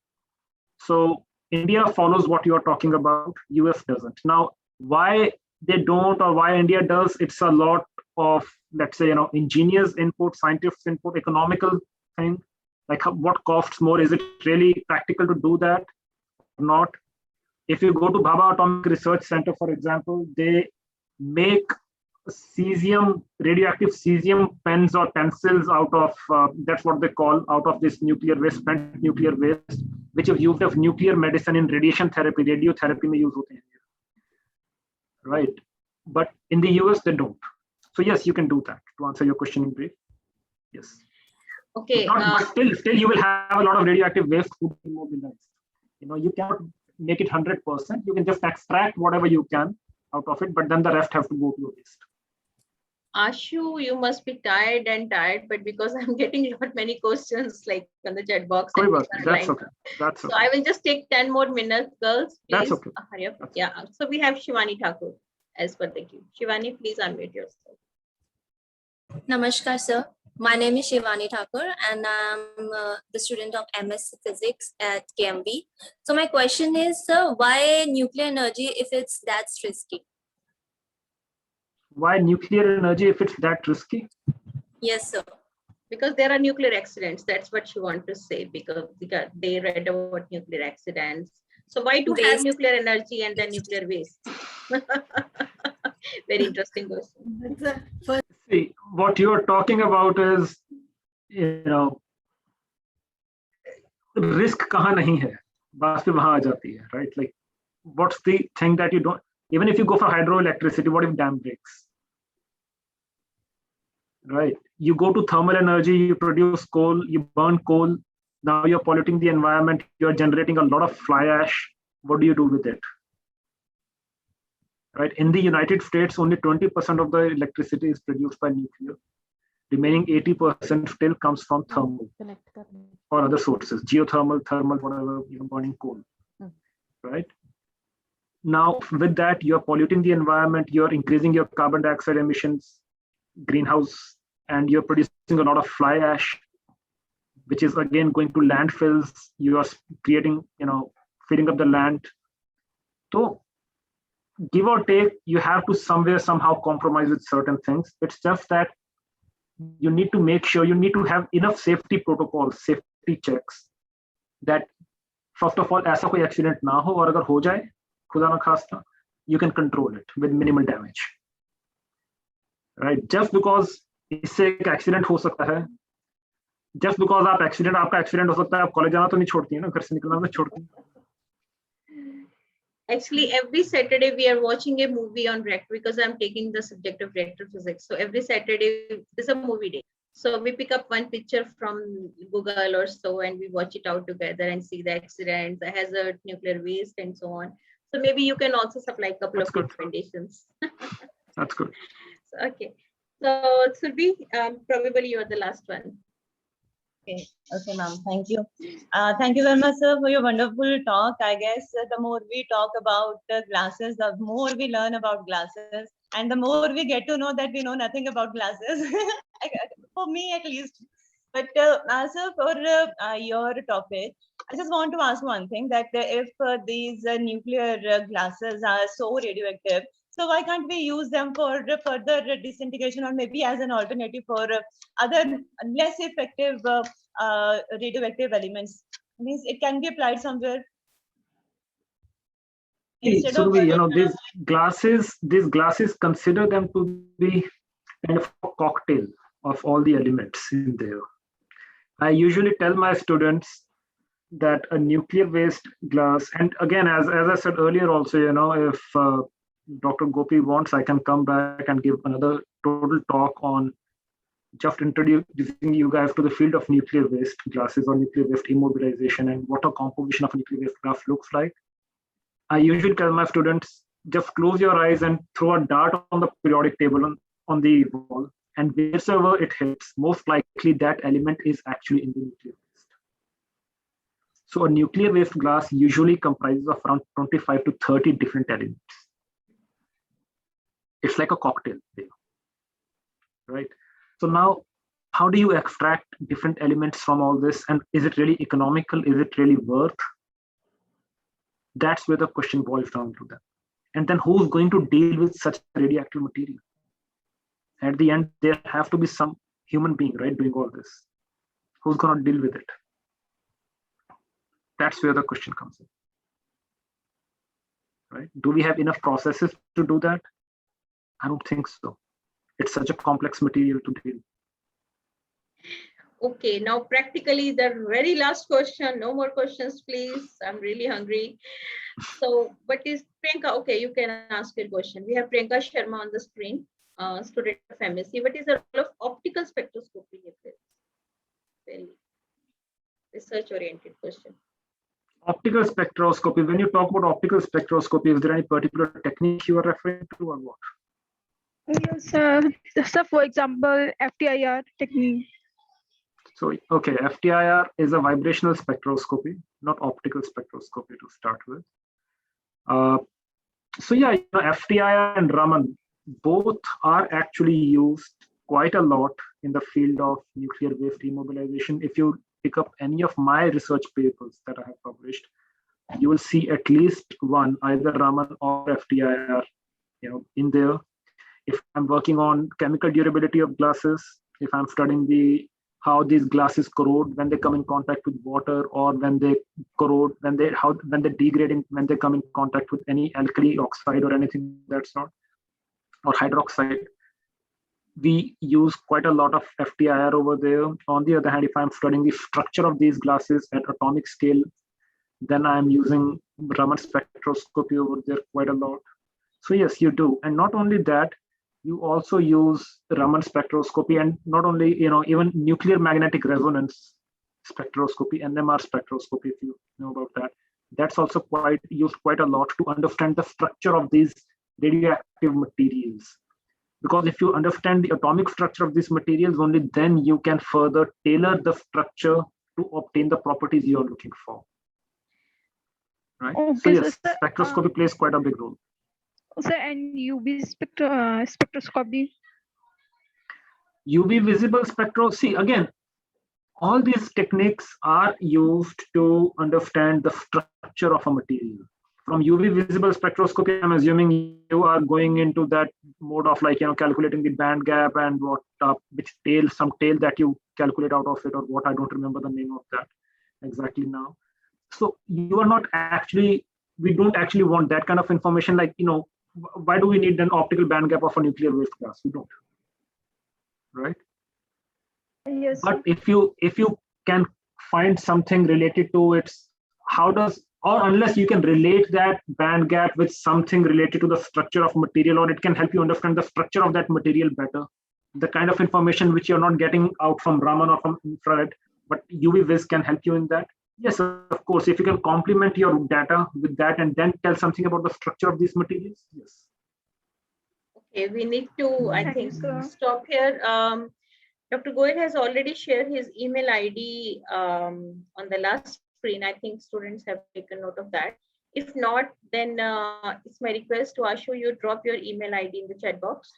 So India follows what you are talking about. US doesn't. Now, why they don't or why India does, it's a lot of, let's say, engineers input, scientists input, economical thing. Like what costs more? Is it really practical to do that or not? If you go to Bhabha Atomic Research Center, for example, they make cesium, radioactive cesium pens or pencils out of, that's what they call, out of this nuclear waste, spent nuclear waste, which is used of nuclear medicine in radiation therapy, radiotherapy mein use hote hain. Right? But in the US, they don't. So yes, you can do that, to answer your question in brief. Yes. Okay. But still you will have a lot of radioactive waste to be immobilized. You cannot make it 100%. You can just extract whatever you can out of it, but then the rest have to go to your waste. Ashu, you must be tired, but because I'm getting many questions like on the chat box. That's okay. So I will just take 10 more minutes, girls. Please That's okay. Hurry up. Yeah. So we have Shivani Thakur as per the queue. Shivani, please unmute yourself. Namaskar, sir. My name is Shivani Thakur and I'm the student of MS Physics at KMB. So my question is, sir, why nuclear energy if it's that risky? Why nuclear energy if it's that risky? Yes, sir. Because there are nuclear accidents. That's what you want to say, because they read about nuclear accidents. So why do have nuclear energy and then nuclear waste? Very interesting question. See, what you're talking about is, risk kahan nahi hai. Baat pe wahan aa jati hai, right? Like, what's the thing that you don't, even if you go for hydroelectricity, what if dam breaks? Right? You go to thermal energy, you produce coal, you burn coal, now you're polluting the environment, you're generating a lot of fly ash. What do you do with it? Right? In the United States, only 20% of the electricity is produced by nuclear. Remaining 80% still comes from thermal or other sources, geothermal, thermal, whatever, burning coal. Right? Now, with that, you're polluting the environment, you're increasing your carbon dioxide emissions, greenhouse, and you're producing a lot of fly ash, which is again going to landfills. You are creating, filling up the land. So, give or take, you have to somehow compromise with certain things. It's just that you need to make sure, you need to have enough safety protocols, safety checks, that first of all, aisa koi accident na ho, aur agar ho jaye, khuda na khasta, you can control it with minimal damage. Right? Just because isse ek accident ho sakta hai, just because aapka accident ho sakta hai, aap college jana to nahi chhodti hai na, ghar se nikalna to chhodti. Actually, every Saturday we are watching a movie on reactor because I'm taking the subject of reactor physics. So every Saturday is a movie day. So we pick up one picture from Google or so, and we watch it out together and see the accidents, the hazard, nuclear waste, and so on. So maybe you can also supply a couple of recommendations. That's good. So, okay. So Surbi, probably you are the last one. Okay, ma'am. Thank you. Thank you very much, sir, for your wonderful talk. I guess the more we talk about glasses, the more we learn about glasses, and the more we get to know that we know nothing about glasses. For me, at least. But sir, for your topic, I just want to ask one thing: that if these nuclear glasses are so radioactive, so why can't we use them for further disintegration, or maybe as an alternative for other less effective radioactive elements? Means it can be applied somewhere. So these glasses, consider them to be kind of a cocktail of all the elements in there. I usually tell my students that a nuclear waste glass, and again, as I said earlier also, if Dr. Gopi wants, I can come back and give another total talk on just introducing you guys to the field of nuclear waste glasses or nuclear waste immobilization and what a composition of a nuclear waste glass looks like. I usually tell my students, just close your eyes and throw a dart on the periodic table on the wall, and wherever it hits, most likely that element is actually in the nuclear waste. So a nuclear waste glass usually comprises of around 25 to 30 different elements. It's like a cocktail, right? So now, how do you extract different elements from all this? And is it really economical? Is it really worth? That's where the question boils down to that. And then who's going to deal with such radioactive material? At the end, there have to be some human being, right, doing all this. Who's going to deal with it? That's where the question comes in. Right? Do we have enough processes to do that? I don't think so. It's such a complex material to deal. Okay, now practically the very last question. No more questions, please. I'm really hungry. So, what is Priyanka? Okay, you can ask your question. We have Priyanka Sharma on the screen, student of MSc. What is the role of optical spectroscopy in this? Very research-oriented question. Optical spectroscopy. When you talk about optical spectroscopy, is there any particular technique you are referring to or what? Yes, so for example, FTIR technique. So, okay, FTIR is a vibrational spectroscopy, not optical spectroscopy to start with. So yeah, FTIR and Raman, both are actually used quite a lot in the field of nuclear waste immobilization. If you pick up any of my research papers that I have published, you will see at least one, either Raman or FTIR, in there. If I'm working on chemical durability of glasses, if I'm studying how these glasses corrode when they come in contact with water, or when they corrode, when they degrade when they come in contact with any alkali oxide or anything that's not, or hydroxide, we use quite a lot of FTIR over there. On the other hand, if I'm studying the structure of these glasses at atomic scale, then I'm using Raman spectroscopy over there quite a lot. So yes, you do. And not only that, you also use Raman spectroscopy, and not only, even nuclear magnetic resonance spectroscopy, NMR spectroscopy, if you know about that. That's also used quite a lot to understand the structure of these radioactive materials. Because if you understand the atomic structure of these materials, only then you can further tailor the structure to obtain the properties you are looking for. Right? Okay, so yes, so spectroscopy plays quite a big role. So and UV spectroscopy. UV visible spectroscopy. See, again, all these techniques are used to understand the structure of a material. From UV visible spectroscopy, I'm assuming you are going into that mode of calculating the band gap and what some tail that you calculate out of it, or what, I don't remember the name of that exactly now. So you are not actually, we don't actually want that kind of information. Why do we need an optical band gap of a nuclear waste gas? We don't, right? Yes. But if you can find something related to its, or unless you can relate that band gap with something related to the structure of material, or it can help you understand the structure of that material better, the kind of information which you're not getting out from Raman or from infrared, but UV vis can help you in that. Yes, of course, if you can complement your data with that and then tell something about the structure of these materials, yes. Okay, we need to, I think, stop here. Dr. Goyal has already shared his email ID on the last screen. I think students have taken note of that. If not, then it's my request to Ashu, you drop your email ID in the chat box.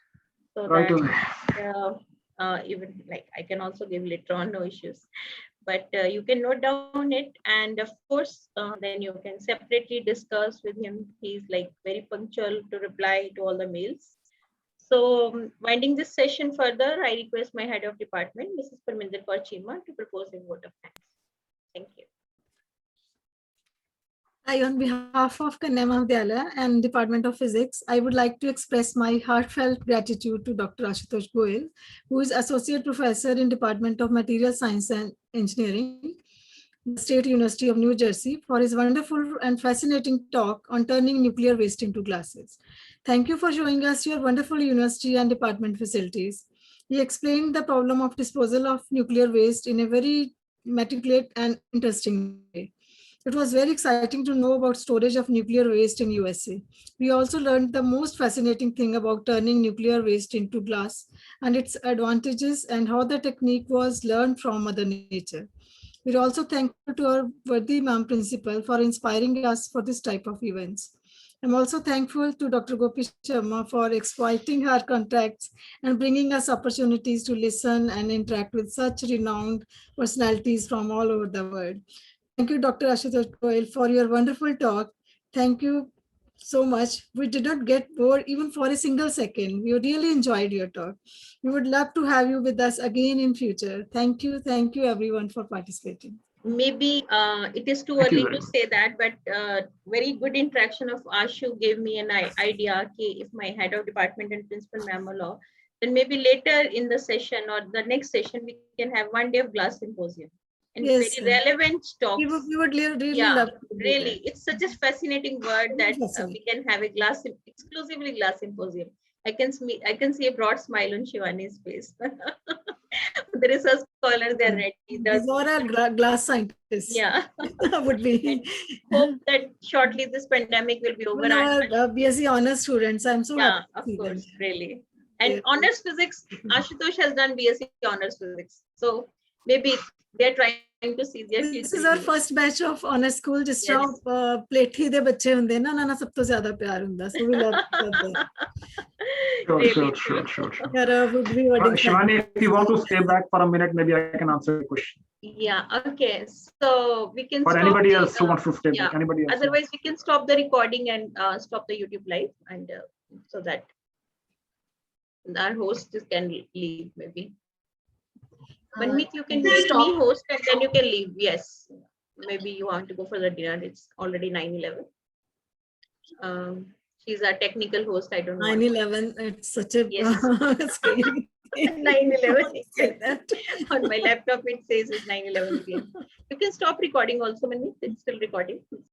So right. that even I can also give later on, no issues. But you can note down it, and of course, then you can separately discuss with him. He's very punctual to reply to all the mails. So winding this session further, I request my head of department, Mrs. Parminder Kaur Chima, to propose a vote of thanks. Thank you. On behalf of Kanya Maha Vidyalaya and Department of Physics, I would like to express my heartfelt gratitude to Dr. Ashutosh Goyal, who is Associate Professor in Department of Material Science and Engineering, the State University of New Jersey, for his wonderful and fascinating talk on turning nuclear waste into glasses. Thank you for showing us your wonderful university and department facilities. He explained the problem of disposal of nuclear waste in a very meticulous and interesting way. It was very exciting to know about storage of nuclear waste in USA. We also learned the most fascinating thing about turning nuclear waste into glass and its advantages, and how the technique was learned from Mother Nature. We're also thankful to our worthy ma'am principal for inspiring us for this type of events. I'm also thankful to Dr. Gopi Sharma for exploiting her contacts and bringing us opportunities to listen and interact with such renowned personalities from all over the world. Thank you, Dr. Ashutosh Goyal, for your wonderful talk. Thank you so much. We did not get bored even for a single second. We really enjoyed your talk. We would love to have you with us again in future. Thank you everyone for participating. Maybe it is too Thank you early very to much. say that, but very good interaction of Ashu gave me an idea. Okay, if my head of department and principal memo law, then maybe later in the session or the next session we can have one day of glass symposium and Yes, very relevant talks. we would really Yeah, love to do really, it's such a fascinating word that fascinating. we can have a exclusively glass symposium. I can see a broad smile on Shivani's face. The research scholars, they're ready. These are our glass scientists. Yeah. Would be. Hope that shortly this pandemic will be over. Well, our BSc honors students. I'm so happy to of see course, them. really. And Yeah. honors physics, Ashutosh has done BSc honors physics. So maybe they're trying to see their future. This is our first batch of honor school. जिस तरह प्लेठी दे बच्चे हुंदे ना ना सब तो ज़्यादा प्यार हुंदा. So we love that. Sure. Would be wedding Shivani, if you want to stay back for a minute, maybe I can answer the question. Yeah, okay. So we can For stop anybody the, else who wants to stay back, anybody else? Otherwise, we can stop the recording and stop the YouTube live, and so that our host can leave maybe. Manmeet, you can make me host and then you can leave. Yes, maybe you want to go for the dinner. It's already 9:11. She's our technical host. I don't know. 9/11. It's such a scary. 9:11. On my laptop, it says it's 9:11 p.m. You can stop recording also, Manmeet. It's still recording.